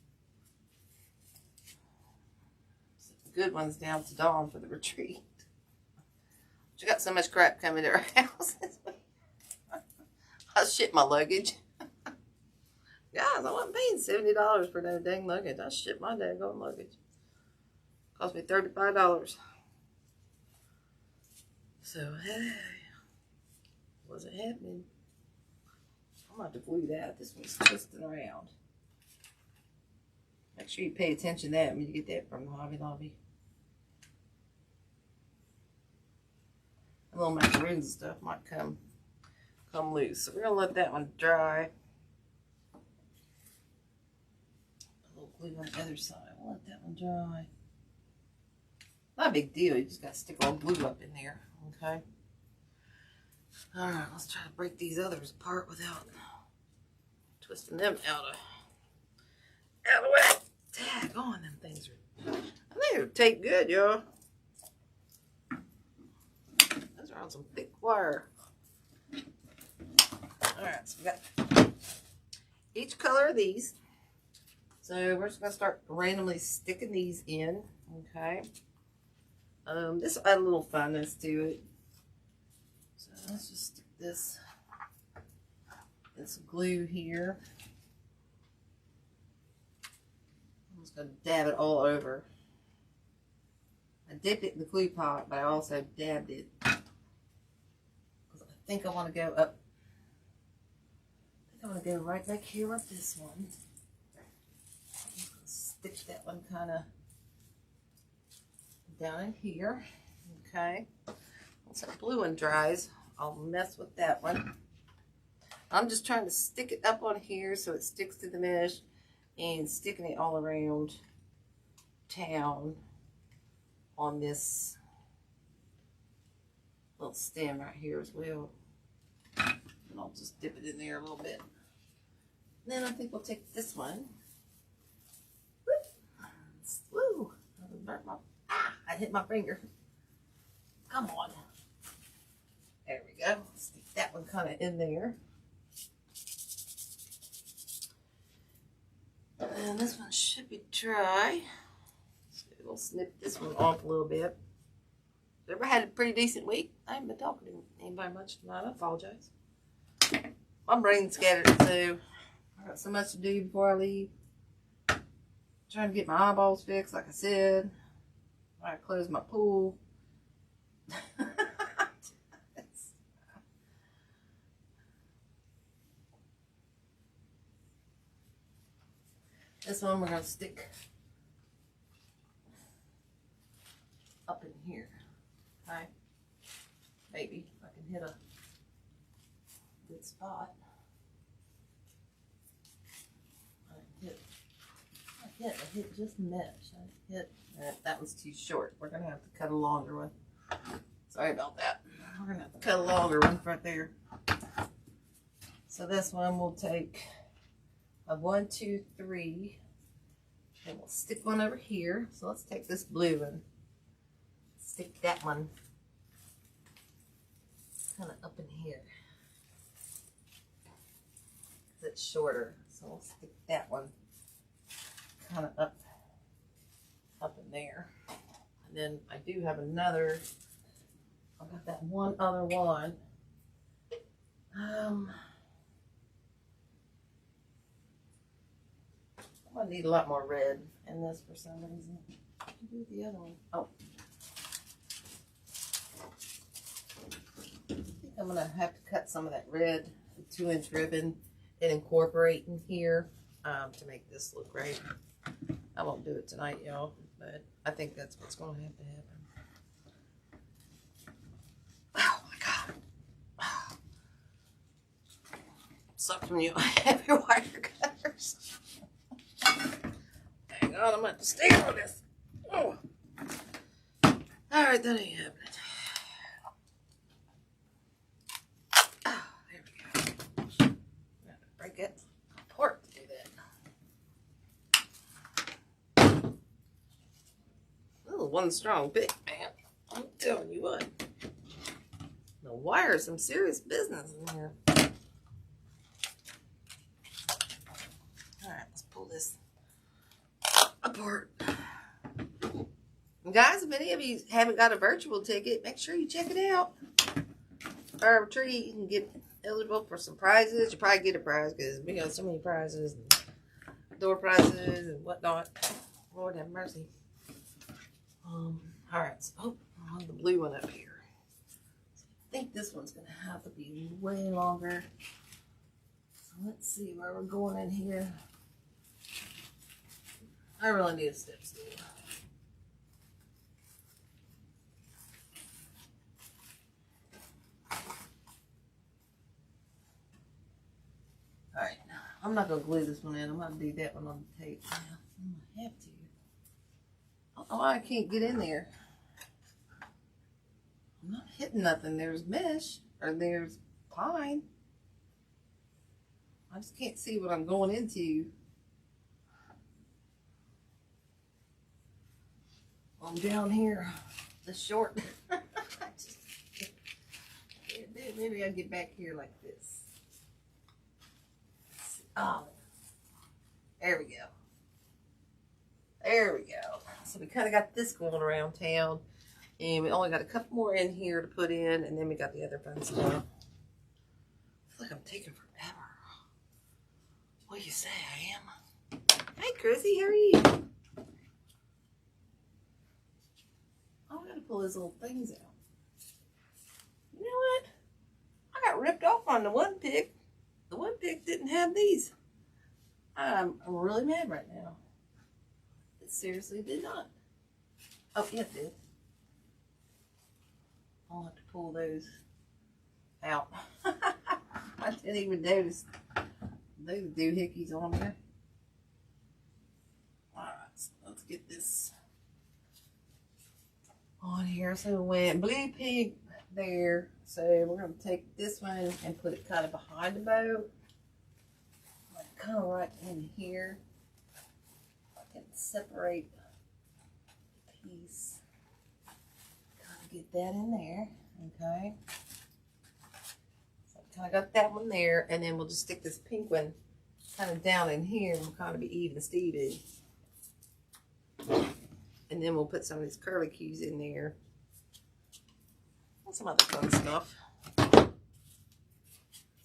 Good ones down to Dawn for the retreat. She got so much crap coming to her house this week. I shipped my luggage. Guys, I wasn't paying $70 for that dang luggage. I shipped my dang luggage. Cost me $35. So, hey, wasn't happening. I'm going to have to glue that. This one's twisting around. Make sure you pay attention to that when you get that from the Hobby Lobby. The little macaroons and stuff might come loose. So we're going to let that one dry. glue on the other side. We'll let that one dry. Not a big deal. You just got to stick all glue up in there. Okay. All right. Let's try to break these others apart without twisting them out of the way. Tag on, them things are. I think it'll take good, y'all. Those are on some thick wire. All right. So we got each color of these. So we're just going to start randomly sticking these in, okay? This will add a little funness to it. So let's just stick this and some glue here. I'm just going to dab it all over. I dipped it in the glue pot, but I also dabbed it. Because I think I want to go up. I want to go right back here with this one. Stick that one kind of down in here. Okay. Once that blue one dries, I'll mess with that one. I'm just trying to stick it up on here so it sticks to the mesh, and sticking it all around town on this little stem right here as well. And I'll just dip it in there a little bit. Then I think we'll take this one. Woo! I hit my finger. Come on. There we go. Stick that one kind of in there. And this one should be dry. So we'll snip this one off a little bit. Everybody had a pretty decent week. I haven't been talking to anybody much tonight. I apologize. My brain's scattered, so I got so much to do before I leave. Trying to get my eyeballs fixed, like I said. I close my pool. This one we're going to stick up in here. Okay? Maybe I can hit a good spot. I hit just mesh. I hit that one's too short. We're gonna have to cut a longer one. Sorry about that. We're gonna have to cut a longer one right there. So this one we'll take a 1, 2, 3, and we'll stick one over here. So let's take this blue and stick that one kind of up in here. It's shorter, so we'll stick that one kind of up in there. And then I do have another. I've got that one other one. I need a lot more red in this for some reason. Do the other one. Oh, I think I'm gonna have to cut some of that red 2-inch ribbon and incorporate in here to make this look great. I won't do it tonight, y'all, but I think that's what's going to have to happen. Oh my God. Oh. Sucks when you have your wire cutters. Hang on, I'm going to have to stay on this. Oh. All right, that ain't happening. Oh, there we go. I'm going to break it apart to do that. Oh, one strong pick, man. I'm telling you what. The wire is some serious business in here. All right, let's pull this apart. Guys, if any of you haven't got a virtual ticket, make sure you check it out. Our retreat, you can get eligible for some prizes. You probably get a prize because we got so many prizes, and door prizes and whatnot. Lord have mercy. All right, so I want the blue one up here. So I think this one's gonna have to be way longer. So let's see where we're going in here. I really need a step stool. All right, I'm not going to glue this one in. I'm going to do that one on the tape. Yeah, I'm going to have to. I don't know why I can't get in there. I'm not hitting nothing. There's mesh, or there's pine. I just can't see what I'm going into. I'm down here, the short. Maybe I'll get back here like this. Oh, there we go. There we go. So we kind of got this going around town. And we only got a couple more in here to put in. And then we got the other fun stuff. I feel like I'm taking forever. What do you say I am? Hey, Chrissy, how are you? Oh, I gotta pull his little things out. You know what? I got ripped off on the one pick. The one pick didn't have these. I'm really mad right now. It seriously did not. Oh, yeah, it did. I'll have to pull those out. I didn't even notice those doohickeys on there. Alright, so let's get this on here. So we went blue, pink there. So we're going to take this one and put it kind of behind the bow. Like kind of right in here. I can separate the piece. Kind of get that in there. Okay. So I kind of got that one there. And then we'll just stick this pink one kind of down in here. And we'll kind of be even Steven. And then we'll put some of these curly cues in there. And some other fun stuff.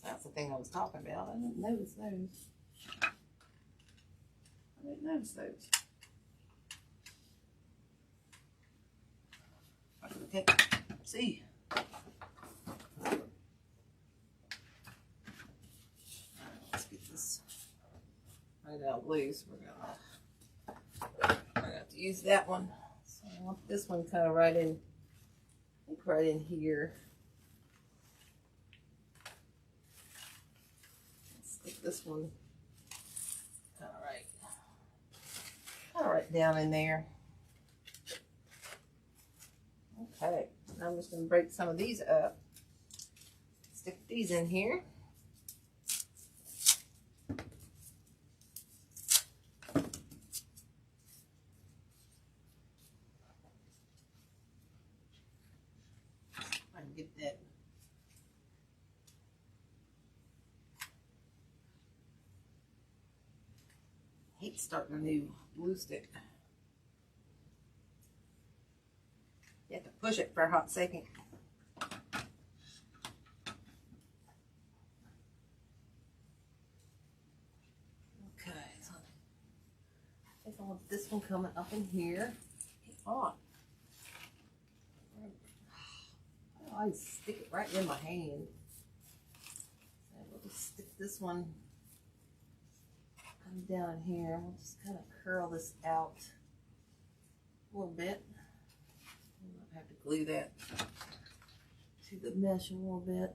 That's the thing I was talking about. I didn't notice those. I didn't notice those. Okay, see. Let's get this right out loose. We're gonna have to use that one. So I want this one kind of right in, I think right in here. Let's stick this one kind of right down in there. Okay, now I'm just going to break some of these up. Stick these in here. I can get that. I hate starting a new glue stick. You have to push it for a hot second. Okay, so I think I want this one coming up in here. On. I stick it right in my hand. So we'll just stick this one down here. We'll just kind of curl this out a little bit. I have to glue that to the mesh a little bit.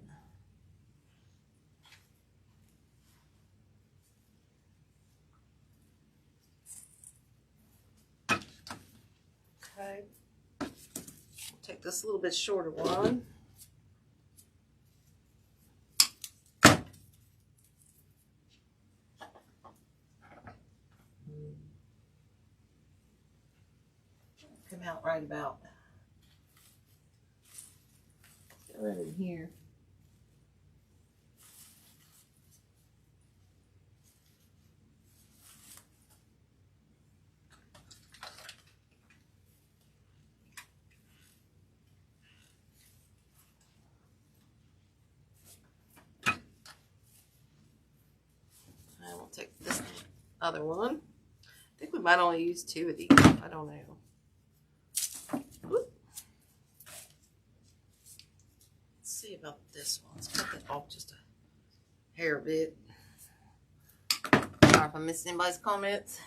Okay. We'll take this little bit shorter one. Come out right about right in here. I will take this other one. I think we might only use 2 of these. I don't know. Whoop. Let's see about this one. Let's cut that off just a hair bit. Sorry if I missed anybody's comments.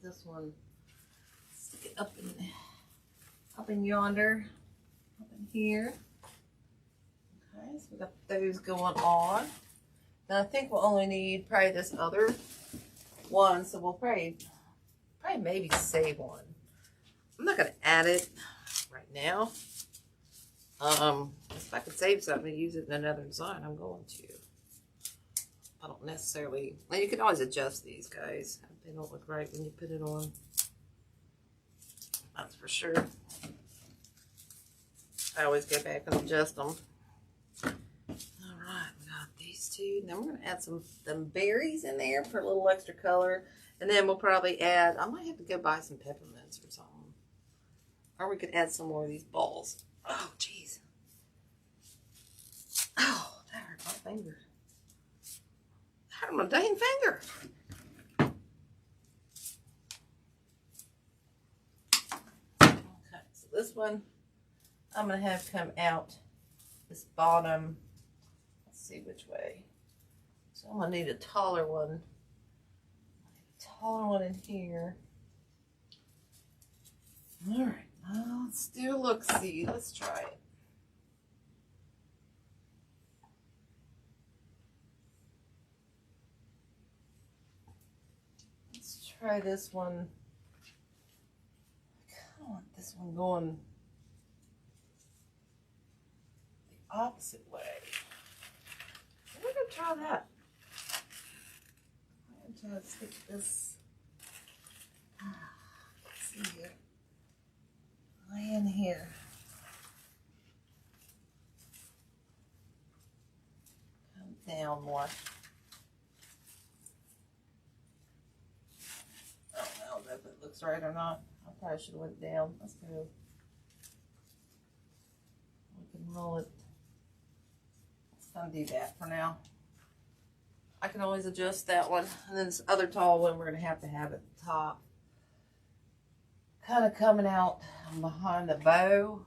this one, stick it up in yonder, up in here. Okay, so we got those going on. Now I think we'll only need probably this other one, so we'll probably maybe save one. I'm not gonna add it right now. If I could save something and use it in another design, I'm going to. I don't necessarily, well, you can always adjust these, guys. They don't look right when you put it on. That's for sure. I always go back and adjust them. All right, we got these two. Now we're gonna add some berries in there for a little extra color. And then we'll probably add, I might have to go buy some peppermints or something. Or we could add some more of these balls. Oh, jeez. Oh, that hurt my finger. That hurt my dang finger. Okay, so this one, I'm going to have come out this bottom. Let's see which way. So I'm going to need a taller one. Taller one in here. All right, let's do a look-see. Let's try it. Let's try this one. I kind of want this one going the opposite way. We're gonna try that. I'm gonna stick this. Let's see here. Lay in here. Come down more. I don't know if it looks right or not. I probably should have went down. Let's go. We can roll it. Let's undo that for now. I can always adjust that one. And then this other tall one we're going to have at the top. Kind of coming out behind the bow,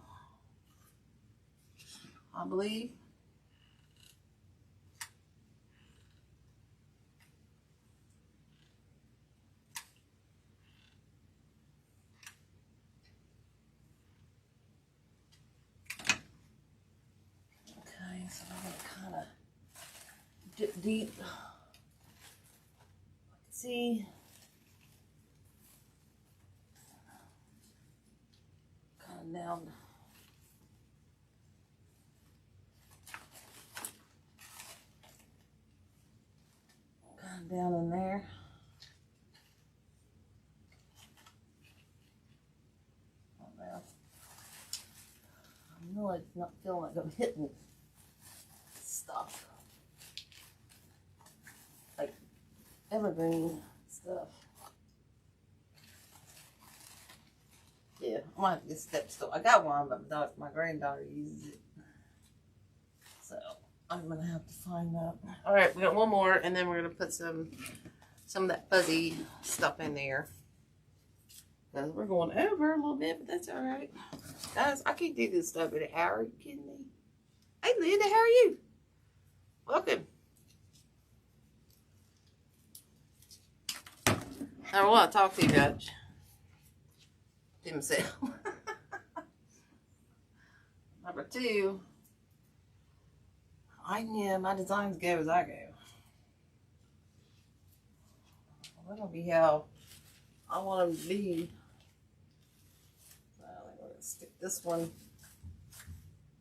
I believe. Okay, so I'm going to kind of dip deep. See. Down. Down in there. Oh, well. I'm really not feeling like I'm hitting stuff. Like evergreen stuff. Yeah, I might have to get step stool. I got one, but my granddaughter uses it. So I'm gonna have to find that. All right, we got one more, and then we're gonna put some of that fuzzy stuff in there. Because we're going over a little bit, but that's all right. Guys, I can't do this stuff in an hour. Are you kidding me? Hey, Linda, how are you? Welcome. I want to talk to you about himself. Number two, my designs go as I go. That'll be how I want them to be. So I'm going to stick this one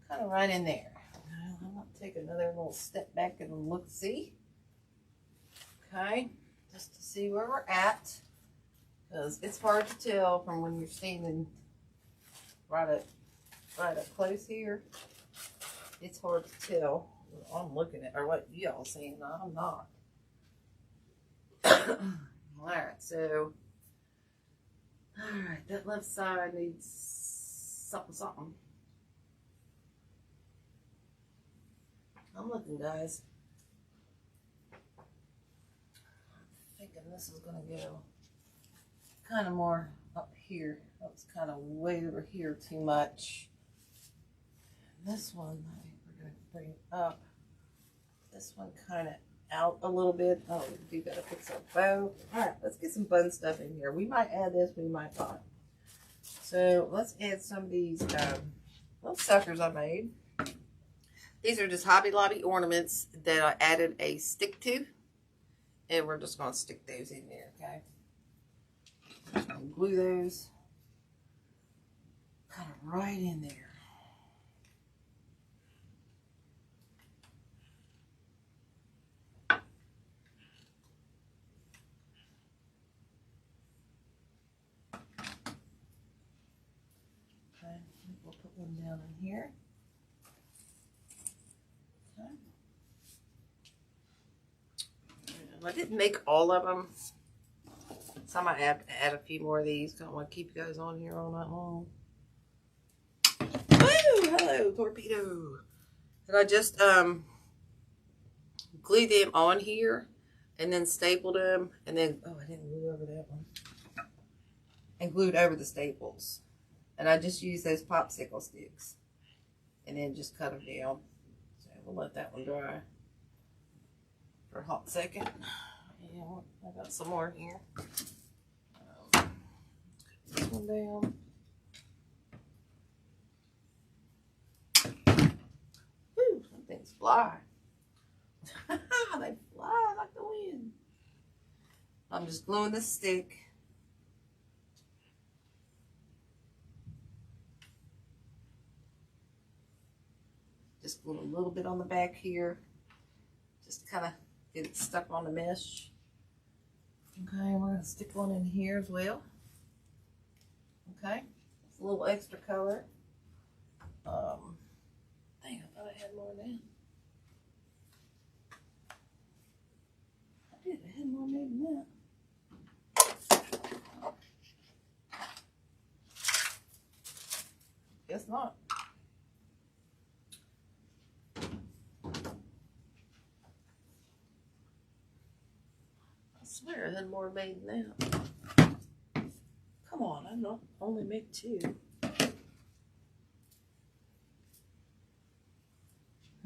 kind of right in there. I'm going to take another little step back and look-see. Okay, just to see where we're at. Because it's hard to tell from when you're standing right up close here. It's hard to tell. I'm looking at, or what y'all seeing. No, I'm not. Alright, so, alright, that left side needs something. I'm looking, guys. I'm thinking this is going to go kind of more up here. That was kind of way over here too much. This one, I think we're going to bring up. This one kind of out a little bit. Oh, we do gotta fix our bow. All right, let's get some fun stuff in here. We might add this, we might not. So let's add some of these little suckers I made. These are just Hobby Lobby ornaments that I added a stick to. And we're just going to stick those in there, okay? Just going to glue those kind of right in there. Okay, we'll put one down in here. Okay. I didn't make all of them. So I might add a few more of these. Don't want to keep you guys on here all night long. Woo! Hello, torpedo. And I just glued them on here and then stapled them. And then, oh, I didn't glue over that one. And glued over the staples. And I just used those popsicle sticks. And then just cut them down. So we'll let that one dry for a hot second. Yeah, I got some more here. Put this one down. Woo, some things fly. They fly like the wind. I'm just gluing the stick. Just glue a little bit on the back here. Just kind of get it stuck on the mesh. Okay, we're going to stick one in here as well. Okay, it's a little extra color. Dang, I thought I had more than that. I did, I had more made than that. Guess not. I swear I had more made than that. Come on, I don't only make 2.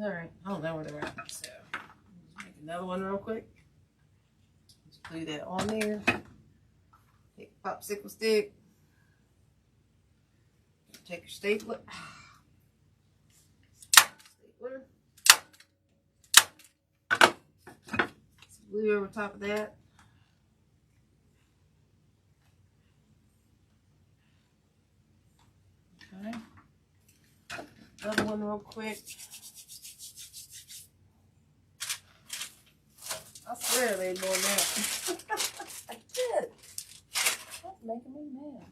Alright, I don't know where they're at, so let's make another one real quick. Just glue that on there. Take a popsicle stick. Take your stapler. Stapler. Some glue over top of that. Okay. Another one real quick. I swear I made more than that. I did. That's making me mad.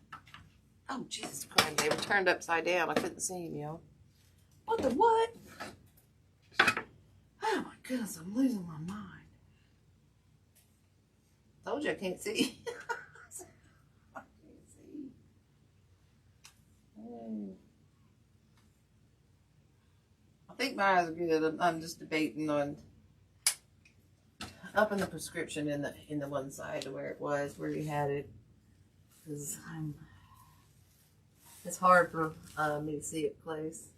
Oh, Jesus Christ. They were turned upside down. I couldn't see them, y'all. What the what? Oh, my goodness. I'm losing my mind. Told you I can't see. I can't see. Hey. I think my eyes are good. I'm just debating on up in the prescription in the one side to where it was, where you had it, because it's hard for me to see it close.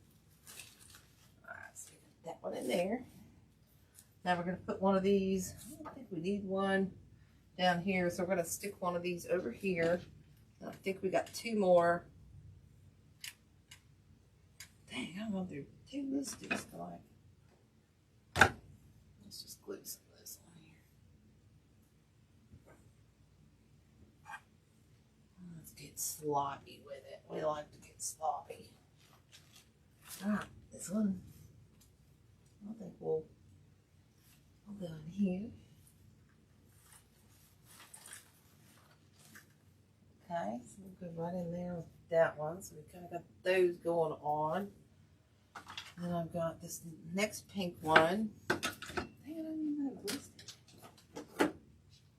All right, so that one in there. Now we're going to put one of these. I think we need one down here, so we're going to stick one of these over here. I think we got 2 more. Dang, I'm going through 2 little sticks tonight. Let's just glue some of this on here. Let's get sloppy with it. We like to get sloppy. Alright, this one, I think we'll go in here. Okay, so we'll go right in there with that one. So we kind of got those going on. And then I've got this next pink one. Dang it, I didn't even have a glue stick.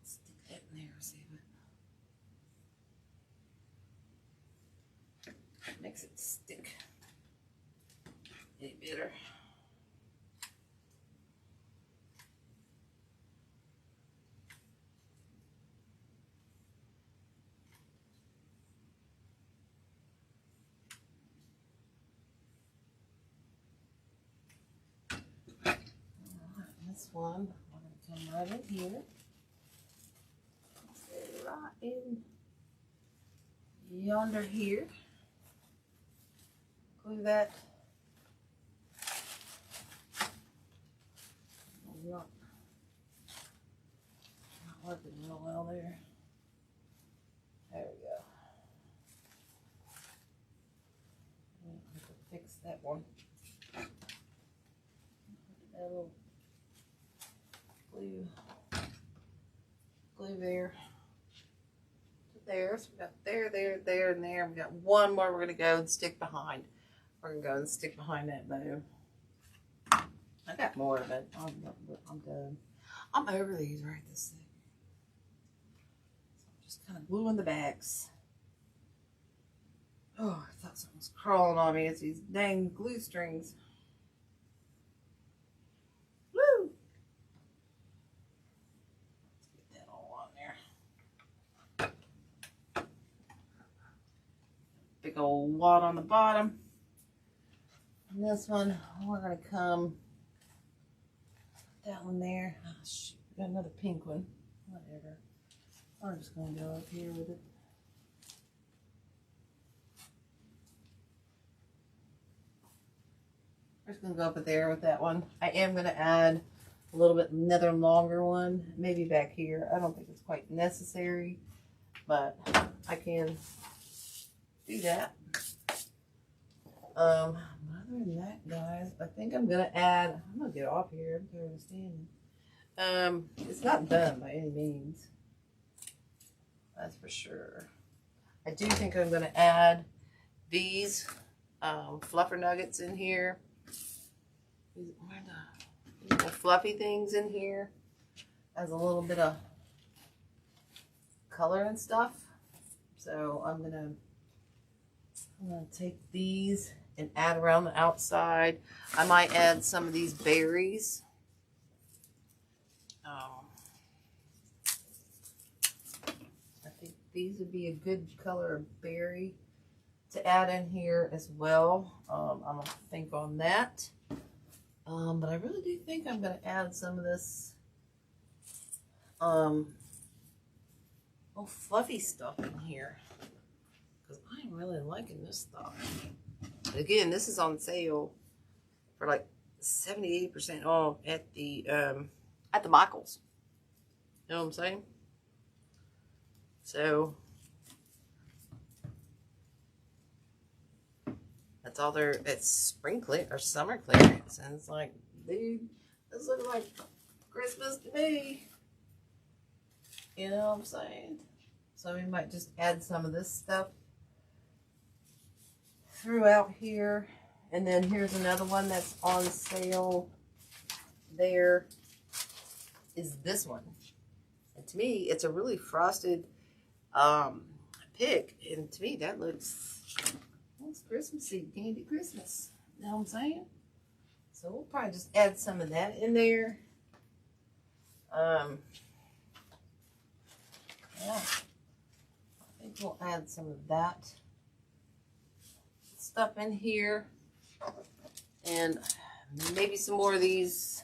Stick that in there, see if it makes it stick any better. This one, I'm going to come right in here. Stay right in yonder here. Glue that. Not working real well there. There we go. I have to fix that one. That little glue there. There. So we got there, and there. We got one more we're gonna go and stick behind. We're gonna go and stick behind that bow. I got more of it. I'm done. I'm over these right this thing. So I'm just kind of gluing the backs. Oh, I thought something was crawling on me. It's these dang glue strings. Woo! Let's get that all on there. Big old wad on the bottom. And this one, we're going to come that one there. Oh, shoot, got another pink one. Whatever. I'm just going to go up here with it. I'm just going to go up there with that one. I am going to add a little bit, another longer one, maybe back here. I don't think it's quite necessary, but I can do that. Other than that, guys, I think I'm going to add, I'm going to get off here. I'm tired of standing. It's not done by any means. That's for sure. I do think I'm going to add these fluffer nuggets in here. These little fluffy things in here as a little bit of color and stuff. So I'm gonna take these and add around the outside. I might add some of these berries. I think these would be a good color of berry to add in here as well. I'm gonna think on that. But I really do think I'm going to add some of this little fluffy stuff in here, because I'm really liking this stuff. Again, this is on sale for like 78% off at the Michaels. You know what I'm saying? So that's all there. It's spring clear or summer clearance, and it's like, dude, this looks like Christmas to me. You know what I'm saying? So we might just add some of this stuff throughout here, and then here's another one that's on sale. There is this one, and to me, it's a really frosted pick, and to me, that looks. It's Christmassy, candy Christmas. You know what I'm saying? So we'll probably just add some of that in there. Yeah. I think we'll add some of that stuff in here. And maybe some more of these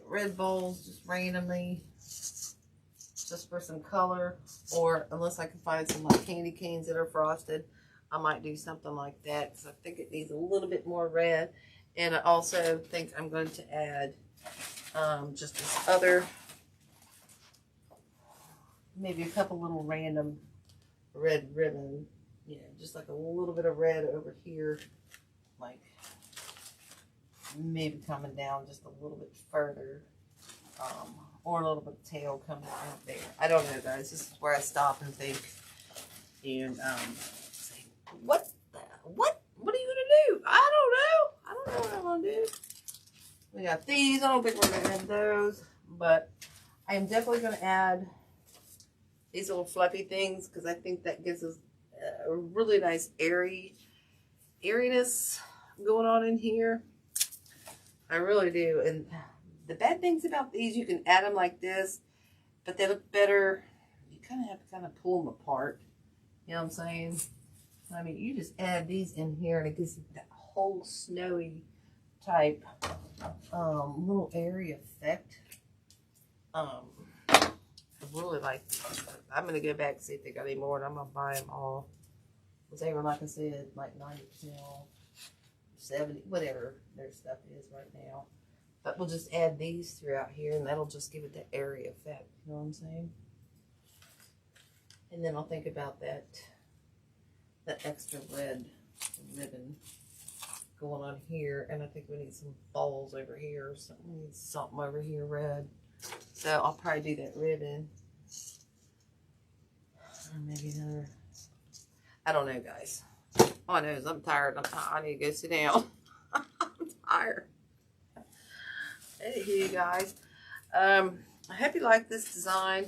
red bowls just randomly. Just for some color. Or unless I can find some like candy canes that are frosted. I might do something like that because I think it needs a little bit more red. And I also think I'm going to add just this other, maybe a couple little random red ribbon. You know, just like a little bit of red over here. Like maybe coming down just a little bit further. Or a little bit of tail coming out there. I don't know, guys. This is where I stop and think. And what are you gonna do? I don't know what I'm gonna do. We got these. I don't think we're gonna add those, but I am definitely gonna add these little fluffy things because I think that gives us a really nice airiness going on in here. I really do. And the bad things about these, you can add them like this, but they look better. You kind of have to kind of pull them apart. You know what I'm saying? I mean, you just add these in here and it gives you that whole snowy type little airy effect. I really like these. I'm going to go back and see if they got any more, and I'm going to buy them all. Because they were, like I said, like 90% off, 70, whatever their stuff is right now. But we'll just add these throughout here, and that'll just give it the airy effect. You know what I'm saying? And then I'll think about that extra red ribbon going on here. And I think we need some balls over here or something. We need something over here red. So I'll probably do that ribbon. Or maybe another. I don't know, guys. All I know is I'm tired. I need to go sit down. I'm tired. Anywho, guys. I hope you like this design.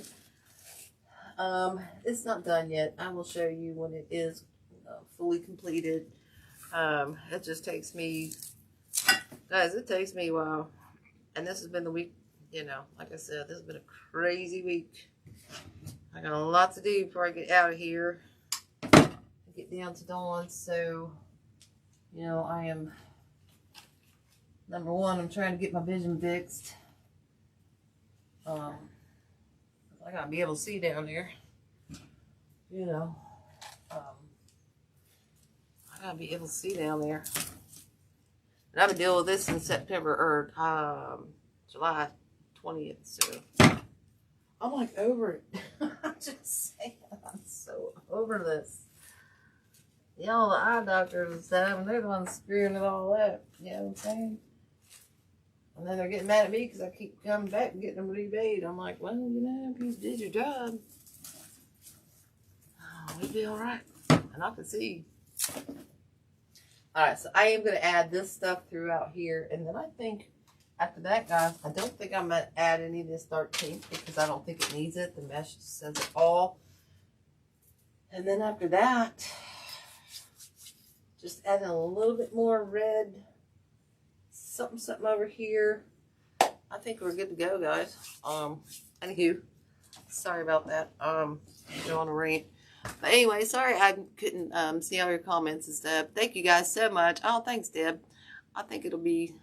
It's not done yet. I will show you when it is fully completed. It just takes me, guys, it takes me a while. And this has been the week, you know, like I said, this has been a crazy week. I got a lot to do before I get out of here. Get down to Dawn. So, you know, I am, number one, I'm trying to get my vision fixed. I gotta be able to see down there. You know, I gotta be able to see down there. And I've been dealing with this in September or July 20th. So I'm like over it. I'm just saying, I'm so over this. You know, the eye doctors and stuff, and they're the ones screwing it all up. You know what I'm saying? And then they're getting mad at me because I keep coming back and getting them rebate. I'm like, well, you know, if you did your job, we'd be all right. And I can see. All right, so I am going to add this stuff throughout here. And then I think after that, guys, I don't think I'm going to add any of this dark pink because I don't think it needs it. The mesh says it all. And then after that, just add in a little bit more red. Something over here. I think we're good to go, guys. Anywho, sorry about that. Go on a rant. But anyway, sorry I couldn't see all your comments and stuff. Thank you guys so much. Oh, thanks, Deb. I think it'll be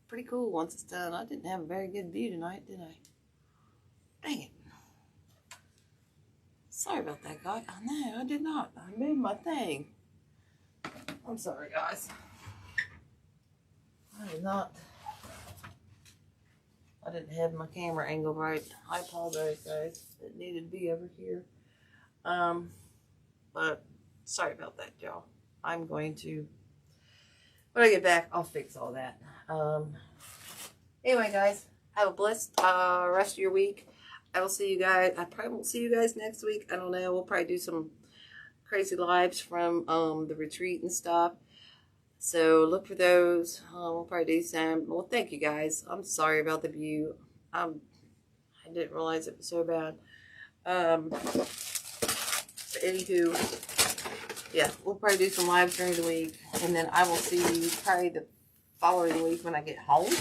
pretty cool once it's done. I didn't have a very good view tonight, did I? Dang it. Sorry about that, guys. I know, I did not. I moved my thing. I'm sorry, guys. I didn't have my camera angle right. I apologize, guys. It needed to be over here. But sorry about that, y'all. I'm going to, when I get back, I'll fix all that. Anyway, guys, have a blessed rest of your week. I will see you guys. I probably won't see you guys next week. I don't know. We'll probably do some crazy lives from the retreat and stuff. So look for those. We'll probably do some. Well, thank you guys. I'm sorry about the view. I didn't realize it was so bad. But anywho, yeah, we'll probably do some lives during the week. And then I will see you probably the following week when I get home.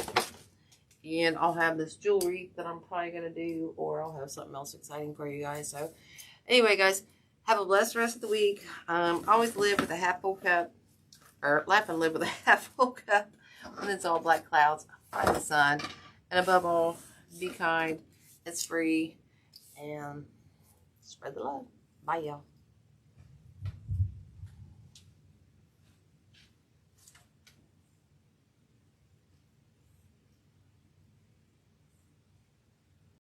And I'll have this jewelry that I'm probably going to do. Or I'll have something else exciting for you guys. So anyway, guys, have a blessed rest of the week. Always live with a half full cup. Or laugh and live with a half full cup when it's all black clouds. Find the sun. And above all, be kind. It's free. And spread the love. Bye, y'all.